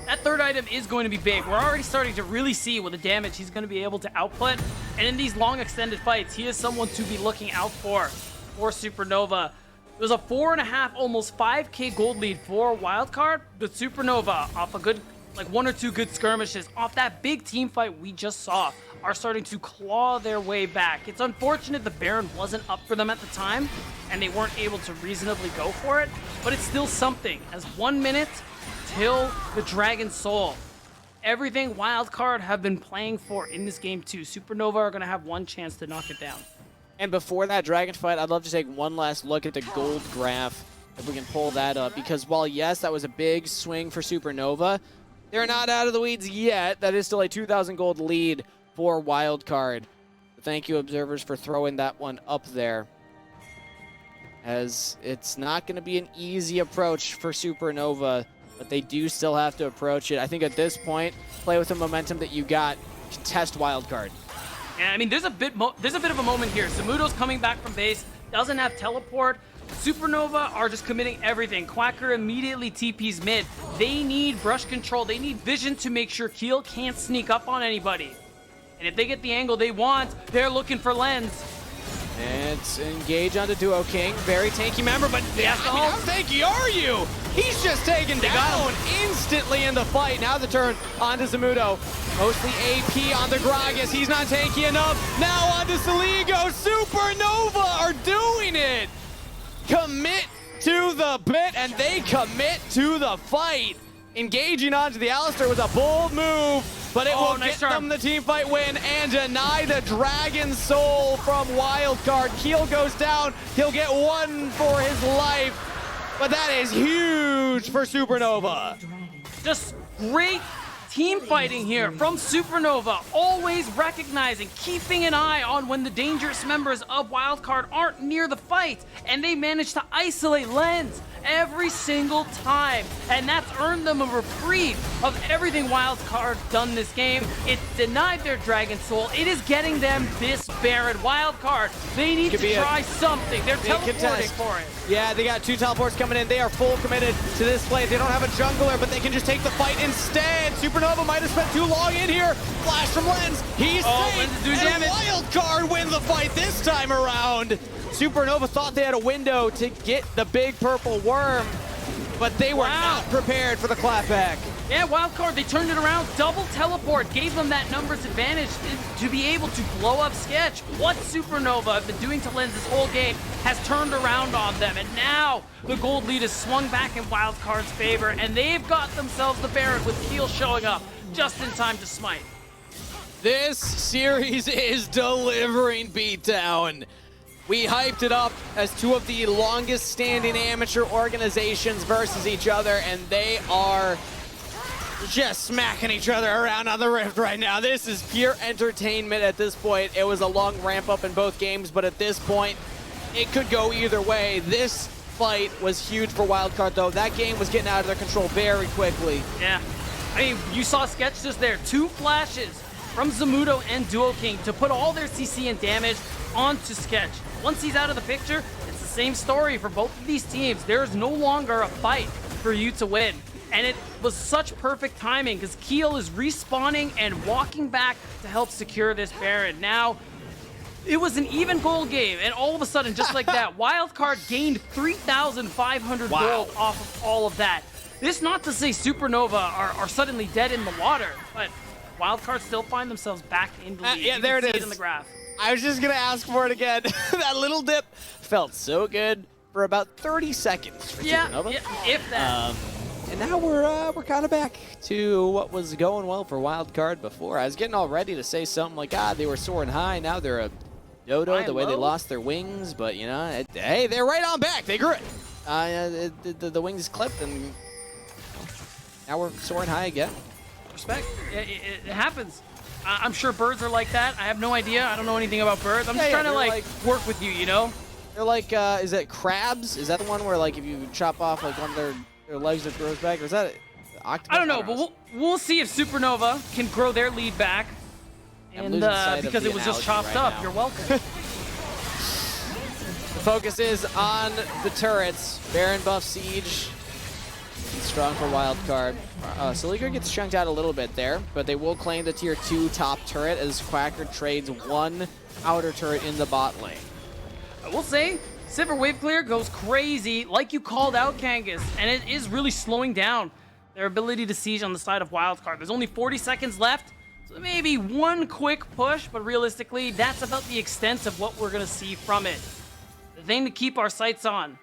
that third item is going to be big. We're already starting to really see what the damage he's going to be able to output. And in these long extended fights, he is someone to be looking out for Supernova. It was a 4.5, almost 5K gold lead for Wildcard, but Supernova, off a good, like 1 or 2 good skirmishes, off that big team fight we just saw, are starting to claw their way back. It's unfortunate the Baron wasn't up for them at the time, and they weren't able to reasonably go for it, but it's still something, as 1 minute till the Dragon Soul. Everything Wildcard have been playing for in this game too. Supernova are going to have one chance to knock it down. And before that Dragon fight, I'd love to take one last look at the gold graph, if we can pull that up, because while yes, that was a big swing for Supernova, they're not out of the weeds yet. That is still a 2,000 gold lead for Wildcard. Thank you, observers, for throwing that one up there, as it's not going to be an easy approach for Supernova, but they do still have to approach it. I think at this point, play with the momentum that you got, contest Wildcard. Yeah, I mean, there's a bit of a moment here. Zamudo's coming back from base, doesn't have teleport. Supernova are just committing everything. Quacker immediately TP's mid. They need brush control. They need vision to make sure Keel can't sneak up on anybody. And if they get the angle they want, they're looking for Lens. And it's engage onto Duo King. Very tanky member, but how tanky are you? He's just taken down instantly in the fight. Now the turn onto Zamudo. Mostly AP on the Gragas. He's not tanky enough. Now onto Saligo. Supernova are doing it. Commit to the bit, and they commit to the fight. Engaging onto the Alistar was a bold move, but it will get them the team fight win and deny the Dragon Soul from Wildcard. Keel goes down. He'll get 1 for his life, but that is huge for Supernova. Just great Team fighting here from Supernova, always recognizing, keeping an eye on when the dangerous members of Wildcard aren't near the fight, and they manage to isolate Lens every single time, and that's earned them a reprieve of everything Wildcard done this game. It's denied their Dragon Soul. It is getting them this Baron. Wildcard, they need to try something. They're teleporting for it. Yeah, they got 2 teleports coming in. They are full committed to this play. They don't have a jungler, but they can just take the fight instead. Supernova might have spent too long in here. Flash from Lens. He's safe. Lens is doing and damage. Wildcard win the fight this time around. Supernova thought they had a window to get the big purple worm, but they were not prepared for the clapback. Yeah, Wildcard, they turned it around. Double teleport gave them that numbers advantage to be able to blow up Sketch. What Supernova have been doing to Lens this whole game has turned around on them. And now the gold lead is swung back in Wildcard's favor, and they've got themselves the Baron with Keel showing up just in time to smite. This series is delivering beatdown. We hyped it up as 2 of the longest standing amateur organizations versus each other, and they are just smacking each other around on the Rift right now. This is pure entertainment at this point. It was a long ramp up in both games, but at this point, it could go either way. This fight was huge for Wildcard, though. That game was getting out of their control very quickly. Yeah. I mean, you saw Sketch just there. 2 flashes from Zamudo and Duo King to put all their CC and damage onto Sketch. Once he's out of the picture, it's the same story for both of these teams. There is no longer a fight for you to win. And it was such perfect timing because Keel is respawning and walking back to help secure this Baron. Now, it was an even gold game, and all of a sudden, just like that, Wildcard gained 3,500 gold off of all of that. This not to say Supernova are suddenly dead in the water, but Wildcard still find themselves back in the lead. Yeah, there it is. In the graph. I was just gonna ask for it again. That little dip felt so good for about 30 seconds for Supernova. Yeah, if that. And now we're kind of back to what was going well for Wildcard before. I was getting all ready to say something like, they were soaring high. Now they're a dodo the way they lost their wings. But, you know, hey, they're right on back. They grew it. The wings clipped, and now we're soaring high again. Respect. It happens. I'm sure birds are like that. I have no idea. I don't know anything about birds. I'm just trying to, like, work with you, you know? They're like, is it crabs? Is that the one where, like, if you chop off, like, one of their legs that grows back, or is that octopus? I don't know, but we'll see if Supernova can grow their lead back. And because it was just chopped up, you're welcome. The focus is on the turrets. Baron buff Siege. It's strong for Wildcard. Soligo gets chunked out a little bit there, but they will claim the tier 2 top turret as Quacker trades 1 outer turret in the bot lane. I will say, Sivir Wave Clear goes crazy, like you called out, Kangas, and it is really slowing down their ability to siege on the side of Wildcard. There's only 40 seconds left, so maybe one quick push, but realistically, that's about the extent of what we're going to see from it. The thing to keep our sights on,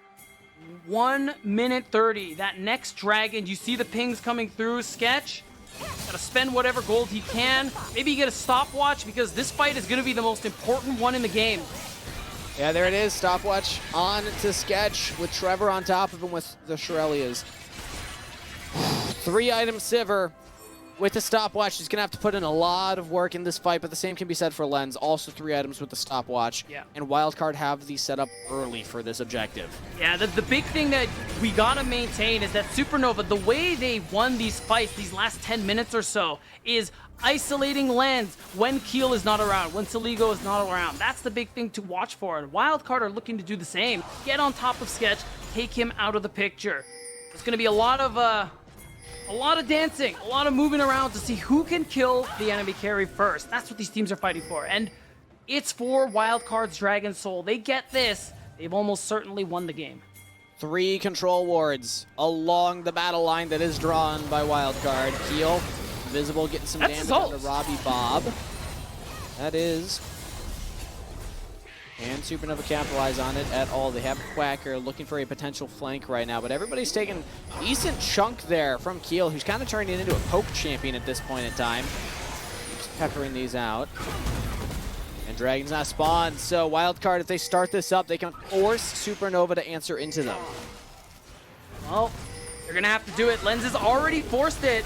1 minute 30. That next dragon, you see the pings coming through. Sketch, gotta spend whatever gold he can. Maybe you get a stopwatch, because this fight is going to be the most important one in the game. Yeah, there it is. Stopwatch on to Sketch with Trevor on top of him with the Shirelias. 3-item Sivir with the stopwatch. He's going to have to put in a lot of work in this fight, but the same can be said for Lens. Also 3 items with the stopwatch. Yeah. And Wildcard have the setup early for this objective. Yeah, the big thing that we got to maintain is that Supernova, the way they won these fights, these last 10 minutes or so, is isolating Lens when Keel is not around, when Soligo is not around. That's the big thing to watch for. And Wildcard are looking to do the same. Get on top of Sketch, take him out of the picture. There's going to be a lot of dancing, a lot of moving around to see who can kill the enemy carry first. That's what these teams are fighting for. And it's for Wildcard's Dragon Soul. They get this, they've almost certainly won the game. 3 control wards along the battle line that is drawn by Wildcard. Keel, visible, getting some damage on the Robbie Bob. That is. And Supernova capitalize on it at all. They have Quacker looking for a potential flank right now, but everybody's taking a decent chunk there from Keel, who's kind of turning into a poke champion at this point in time. Just peppering these out. And Dragon's not spawned, so Wildcard, if they start this up, they can force Supernova to answer into them. Well, they're going to have to do it. Lens has already forced it.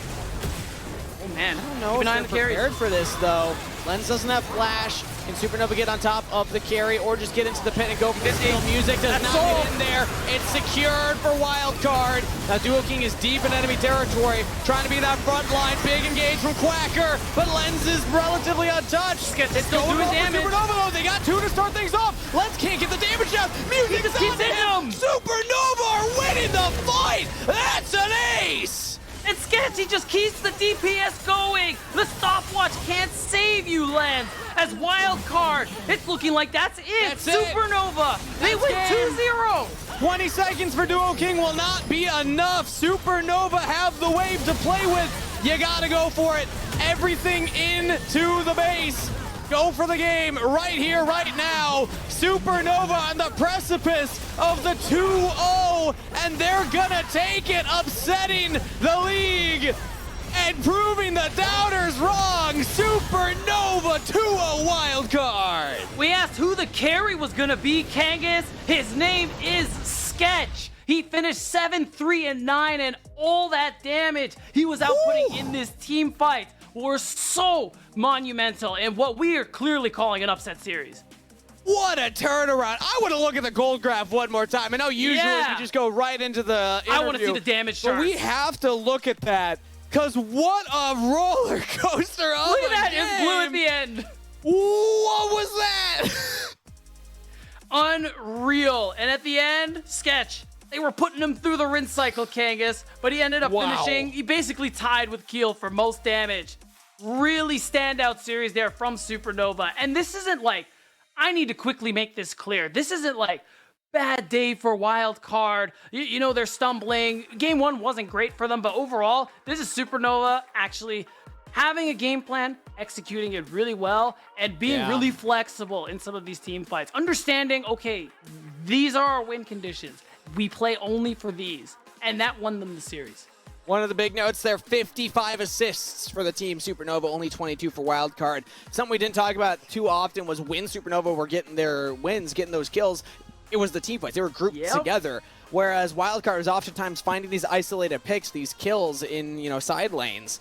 man. I don't know Keep if an eye they're on the carries. prepared for this, though. Lens doesn't have flash. Can Supernova get on top of the carry or just get into the pit and go for the steal? Music does not get in there. It's secured for Wildcard. Now Duo King is deep in enemy territory, trying to be that front line. Big engage from Quacker, but Lens is relatively untouched. It's still doing damage. Supernova, though. They got 2 to start things off. Lens can't get the damage down. Music is keeps hitting him. Supernova are winning the fight. That's an ace. And Sketchy just keeps the DPS going. The stopwatch can't save you, Lens. As Wildcard, it's looking like that's it. Supernova, they win 2-0. 20 seconds for Duo King will not be enough. Supernova have the wave to play with. You gotta go for it. Everything into the base. Go for the game right here, right now. Supernova on the precipice of the 2-0, and they're gonna take it, upsetting the league and proving the doubters wrong. Supernova 2-0 Wildcard. We asked who the carry was gonna be, Kangas. His name is Sketch. He finished 7-3-9, and all that damage he was outputting in this team fight were so monumental and what we are clearly calling an upset series. What a turnaround. I want to look at the gold graph one more time. I know usually we just go right into the interview. I want to see the damage chart. But we have to look at that, because what a roller coaster of Look at that, game. it blew at the end. What was that? Unreal. And at the end, Sketch, they were putting him through the rinse cycle, Kangas, but he ended up finishing. He basically tied with Keel for most damage. Really standout series there from Supernova. And this isn't like, I need to quickly make this clear. This isn't like bad day for Wildcard. You know, they're stumbling. Game 1 wasn't great for them, but overall, this is Supernova actually having a game plan, executing it really well, and being really flexible in some of these team fights. Understanding, okay, these are our win conditions. We play only for these, and that won them the series. One of the big notes there, 55 assists for the team Supernova, only 22 for Wildcard. Something we didn't talk about too often was when Supernova were getting their wins, getting those kills, it was the team fights. They were grouped together, whereas Wildcard is oftentimes finding these isolated picks, these kills in, you know, side lanes.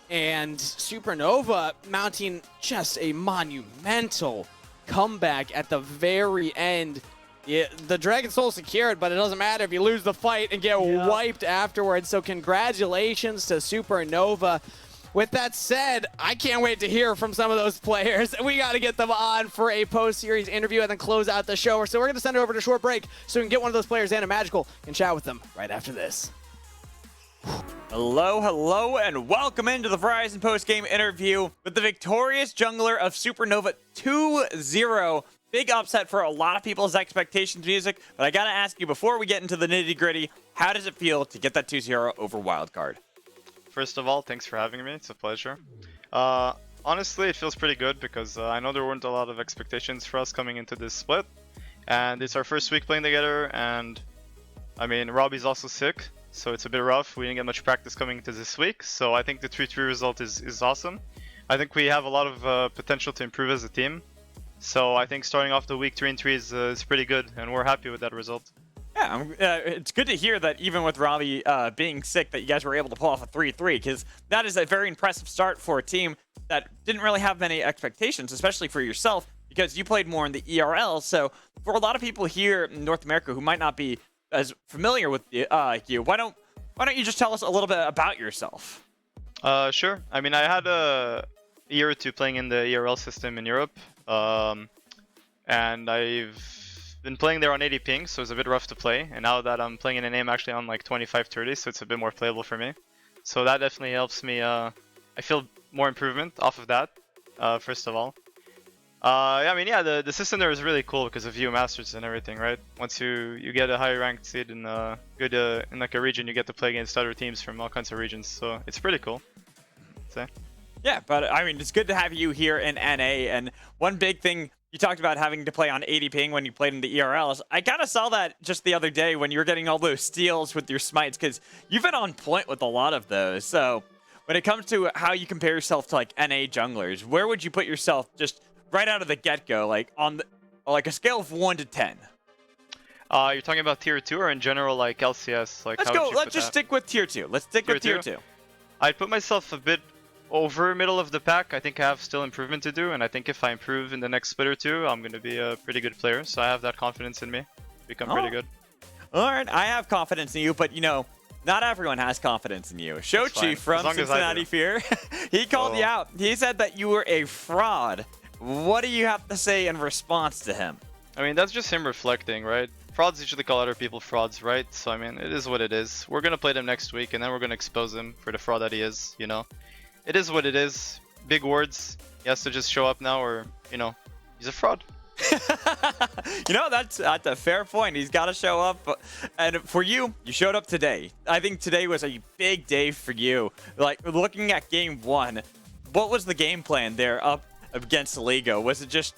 And Supernova mounting just a monumental comeback at the very end. Yeah, the Dragon Soul secured, but it doesn't matter if you lose the fight and get wiped afterwards. So congratulations to Supernova. With that said, I can't wait to hear from some of those players. We got to get them on for a post-series interview and then close out the show. So we're going to send it over to a short break so we can get one of those players in a Magical and chat with them right after this. Hello, and welcome into the Verizon post-game interview with the victorious jungler of Supernova 2-0. Big upset for a lot of people's expectations, Music, but I gotta ask you, before we get into the nitty-gritty, how does it feel to get that 2-0 over Wildcard? First of all, thanks for having me. It's a pleasure. Honestly, it feels pretty good because I know there weren't a lot of expectations for us coming into this split, and it's our first week playing together, and I mean, Robbie's also sick, so it's a bit rough. We didn't get much practice coming into this week, so I think the 3-3 result is awesome. I think we have a lot of potential to improve as a team. So I think starting off the week 3-3 is pretty good, and we're happy with that result. Yeah, it's good to hear that even with Robbie being sick, that you guys were able to pull off a 3-3, because that is a very impressive start for a team that didn't really have many expectations, especially for yourself, because you played more in the ERL. So for a lot of people here in North America who might not be as familiar with you, why don't you just tell us a little bit about yourself? Sure. I mean, I had a year or two playing in the ERL system in Europe. And I've been playing there on 80 ping, so it's a bit rough to play. And now that I'm playing in an aim actually on like 25-30, so it's a bit more playable for me. So that definitely helps me. I feel more improvement off of that, first of all. I mean, yeah, the system there is really cool because of VU Masters and everything, right? Once you get a higher ranked seed in in like a region, you get to play against other teams from all kinds of regions. So it's pretty cool. So. Yeah, but I mean, it's good to have you here in NA. And one big thing, you talked about having to play on 80 ping when you played in the ERLs. I kind of saw that just the other day when you were getting all those steals with your smites, because you've been on point with a lot of those. So when it comes to how you compare yourself to like NA junglers, where would you put yourself just right out of the get-go, like on like a scale of 1 to 10? You're talking about tier 2 or in general, like LCS? Like, let's just stick with tier 2. Let's stick with tier 2. I'd put myself a bit over middle of the pack. I think I have still improvement to do, and I think if I improve in the next split or two, I'm going to be a pretty good player. So I have that confidence in me to become pretty good. All right, I have confidence in you, but you know, not everyone has confidence in you. Shochi from Cincinnati Fear, he called you out. He said that you were a fraud. What do you have to say in response to him? I mean, that's just him reflecting, right? Frauds usually call other people frauds, right? So, I mean, it is what it is. We're going to play them next week, and then we're going to expose him for the fraud that he is, you know? It is what it is. Big words. He has to just show up now, or, you know, he's a fraud. You know, that's a fair point. He's got to show up. And for you, you showed up today. I think today was a big day for you. Like, looking at game 1, what was the game plan there up against Ligo? Was it just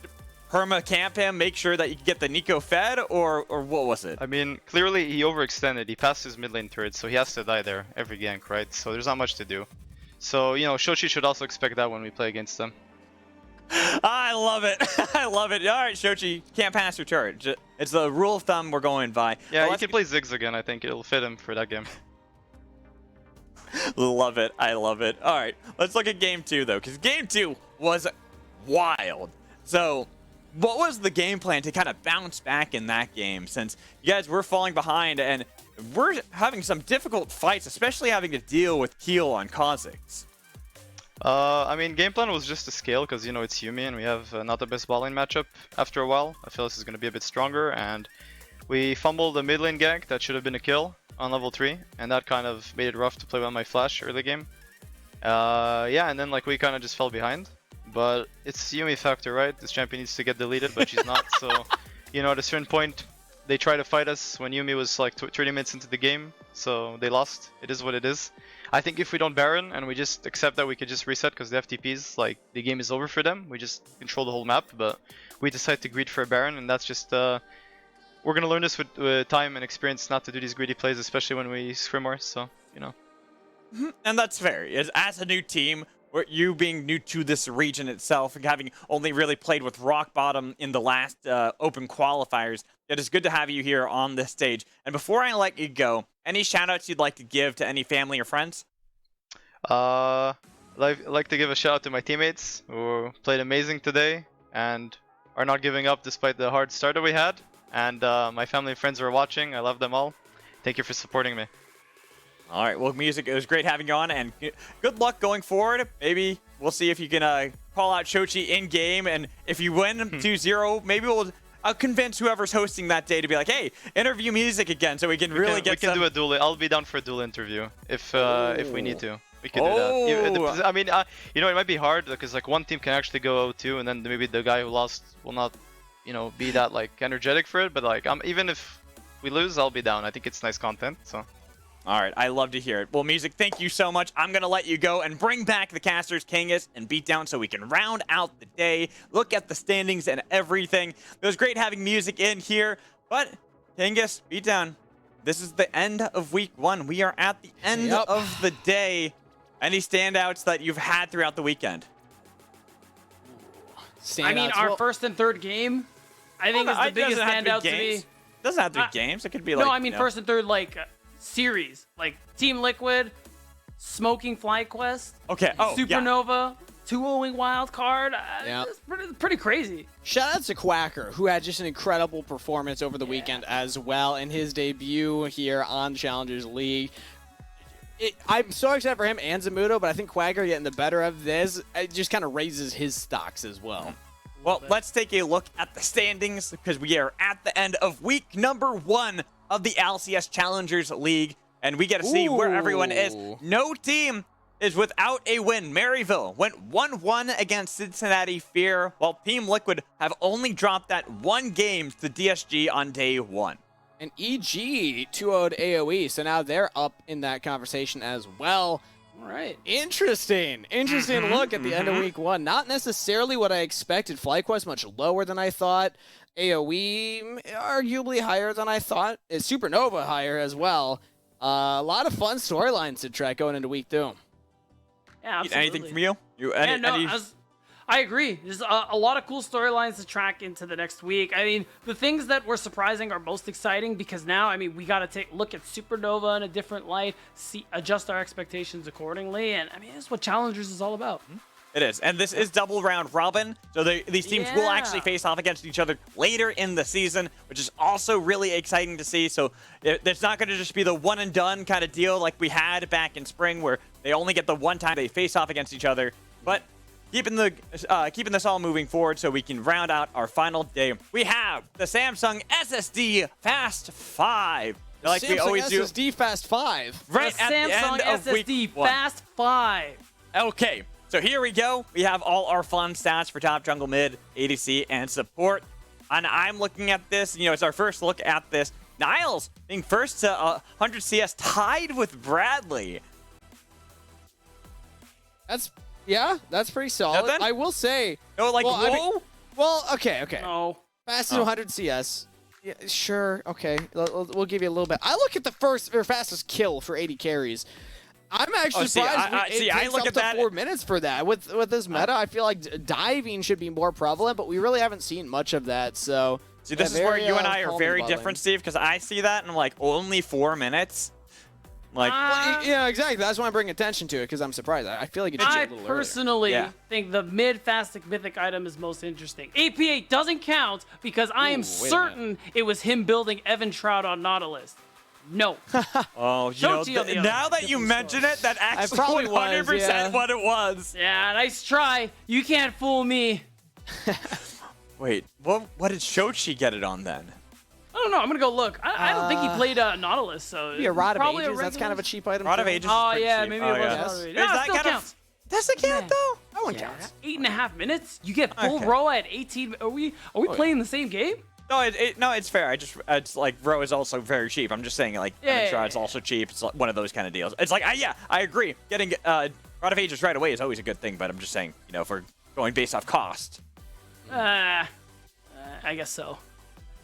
perma camp him, make sure that you could get the Nico fed, or what was it? I mean, clearly he overextended. He passed his mid lane turret, so he has to die there every gank, right? So there's not much to do. So, you know, Shochi should also expect that when we play against them. I love it. I love it. All right, Shochi, can't pass your turret. It's the rule of thumb we're going by. Yeah, he can play Ziggs again. I think it'll fit him for that game. Love it. I love it. All right, let's look at game 2, though, because game 2 was wild. So, what was the game plan to kind of bounce back in that game, since you guys were falling behind and we're having some difficult fights, especially having to deal with Keel on Kha'Zix? I mean, game plan was just to scale, because, you know, it's Yuumi and we have not the best bot lane matchup after a while. I feel this is going to be a bit stronger, and we fumbled a mid lane gank that should have been a kill on level 3, and that kind of made it rough to play on my flash early game. Yeah, and then like we kind of just fell behind. But it's Yuumi factor, right? This champion needs to get deleted, but she's not, so, you know, at a certain point, they try to fight us when Yuumi was like 30 minutes into the game, so they lost. It is what it is. I think if we don't Baron and we just accept that we could just reset because the FTPs, like, the game is over for them, we just control the whole map, but we decide to greed for a Baron, and that's just, we're going to learn this with time and experience not to do these greedy plays, especially when we scrim more, so, you know. And that's fair. As a new team, you being new to this region itself and having only really played with Rock Bottom in the last open qualifiers, it is good to have you here on this stage. And before I let you go, any shout-outs you'd like to give to any family or friends? Like to give a shout-out to my teammates who played amazing today and are not giving up despite the hard start that we had. And my family and friends who are watching, I love them all. Thank you for supporting me. All right, well, Music, it was great having you on, and good luck going forward. Maybe we'll see if you can call out Shochi in-game, and if you win 2-0, maybe we'll convince whoever's hosting that day to be like, hey, interview Music again so we can really get some... We can do a duel. I'll be down for a duel interview if we need to. We can do that. I mean, you know, it might be hard because like one team can actually go 0-2, and then maybe the guy who lost will not, you know, be that like energetic for it. But like, even if we lose, I'll be down. I think it's nice content, so... All right, I love to hear it. Well, Music, thank you so much. I'm going to let you go and bring back the casters, Kangas, and Beatdown so we can round out the day, look at the standings and everything. It was great having Music in here, but Kangas, Beatdown, this is the end of week 1. We are at the end of the day. Any standouts that you've had throughout the weekend? I mean, our first and third game, I think is the biggest standout to me. Doesn't have to be games. It could be like... No, I mean, first and third, like... series like Team Liquid, Smoking FlyQuest, Supernova, 2-0 Wildcard. It's pretty crazy. Shout out to Quacker, who had just an incredible performance over the weekend as well in his debut here on the Challengers League. I'm so excited for him and Zamudo, but I think Quacker getting the better of this, it just kind of raises his stocks as well. Well, let's take a look at the standings because we are at the end of week number 1 of the LCS Challengers League, and we get to see where everyone is. No team is without a win. Maryville went 1-1 against Cincinnati Fear, while Team Liquid have only dropped that one game to DSG on day 1. And EG 2-0'd AoE, so now they're up in that conversation as well. All right. Interesting look at the end of week 1. Not necessarily what I expected. FlyQuest much lower than I thought. AoE arguably higher than I thought. Supernova higher as well. A lot of fun storylines to track going into week 2. Yeah, absolutely. Anything from you? I agree. There's a lot of cool storylines to track into the next week. I mean, the things that were surprising are most exciting because now, I mean, we got to take a look at Supernova in a different light, adjust our expectations accordingly, and I mean, that's what Challengers is all about. It is, and this is double round robin, so these teams will actually face off against each other later in the season, which is also really exciting to see. So there's not going to just be the one and done kind of deal like we had back in spring, where they only get the one time they face off against each other, but keeping this all moving forward so we can round out our final day. We have the Samsung SSD Fast 5. Like Samsung we always SSD do. Fast 5. Right The at Samsung the end of SSD week 1. Fast 5. Okay, so here we go. We have all our fun stats for top jungle, mid, ADC, and support. And I'm looking at this, it's our first look at this. Niles being first to 100 CS, tied with Bradley. That's pretty solid. Nothing? I will say. No, like, well, whoa. Okay. No. Fastest to 100 CS. Yeah, sure. Okay. We'll give you a little bit. I look at the first or fastest kill for 80 carries. I'm actually surprised it takes look up at to that. 4 minutes for that. With this meta, I feel like diving should be more prevalent, but we really haven't seen much of that. So See, this is where you and I are very different, Steve, because I see that and I'm like, only 4 minutes? Like, Well, yeah, exactly. That's why I bring attention to it, because I'm surprised. I feel like it should be a I little personally Yeah. think the mid-fastic mythic item is most interesting. AP8 doesn't count because I am Ooh, wait a certain it was him building Evan Shroud on Nautilus. No. oh, Shochi on the other now that you mention it, that actually probably was, 100% yeah. what it was. Yeah, nice try. You can't fool me. Wait, what did Shochi get it on then? I don't know. I'm going to go look. I don't think he played Nautilus, so Maybe a Rod of probably Ages. That's kind of a cheap item. Rod of too. Ages. Oh, pretty yeah, cheap. maybe Oh, it was yeah. Rod of Ages. Is No, it that still kind counts. Does it count Yeah. though? That one Yeah, counts. 8.5 minutes? You get full Okay. row at 18. Are we playing the same game? No, no, it's fair. It's like Row is also very cheap. I'm just saying, like, Yeah, Shroud's also cheap. It's like one of those kind of deals. It's like, I agree. Getting Rod of Ages right away is always a good thing, but I'm just saying, if we're going based off cost. I guess so.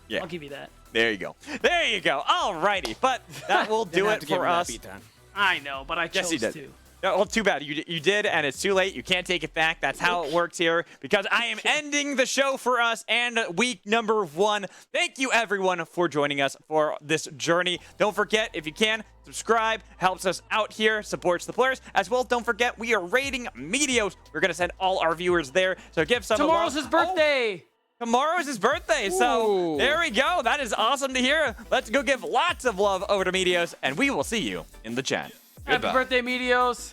Yeah. I'll give you that. There you go. There you go. Alrighty, but that will do Didn't have it to give for him that us. beatdown. I know, but I chose Yes, you did. to. No, well, too bad. You did, and it's too late. You can't take it back. That's how it works here, because I am ending the show for us and week number 1. Thank you, everyone, for joining us for this journey. Don't forget, if you can, subscribe. Helps us out here, supports the players. As well, don't forget, we are rating Meteos. We're going to send all our viewers there, so give some Tomorrow's love. his birthday. Tomorrow is his birthday, so Ooh. there we go. That is awesome to hear. Let's go give lots of love over to Meteos, and we will see you in the chat. Happy Goodbye. birthday, Meteos.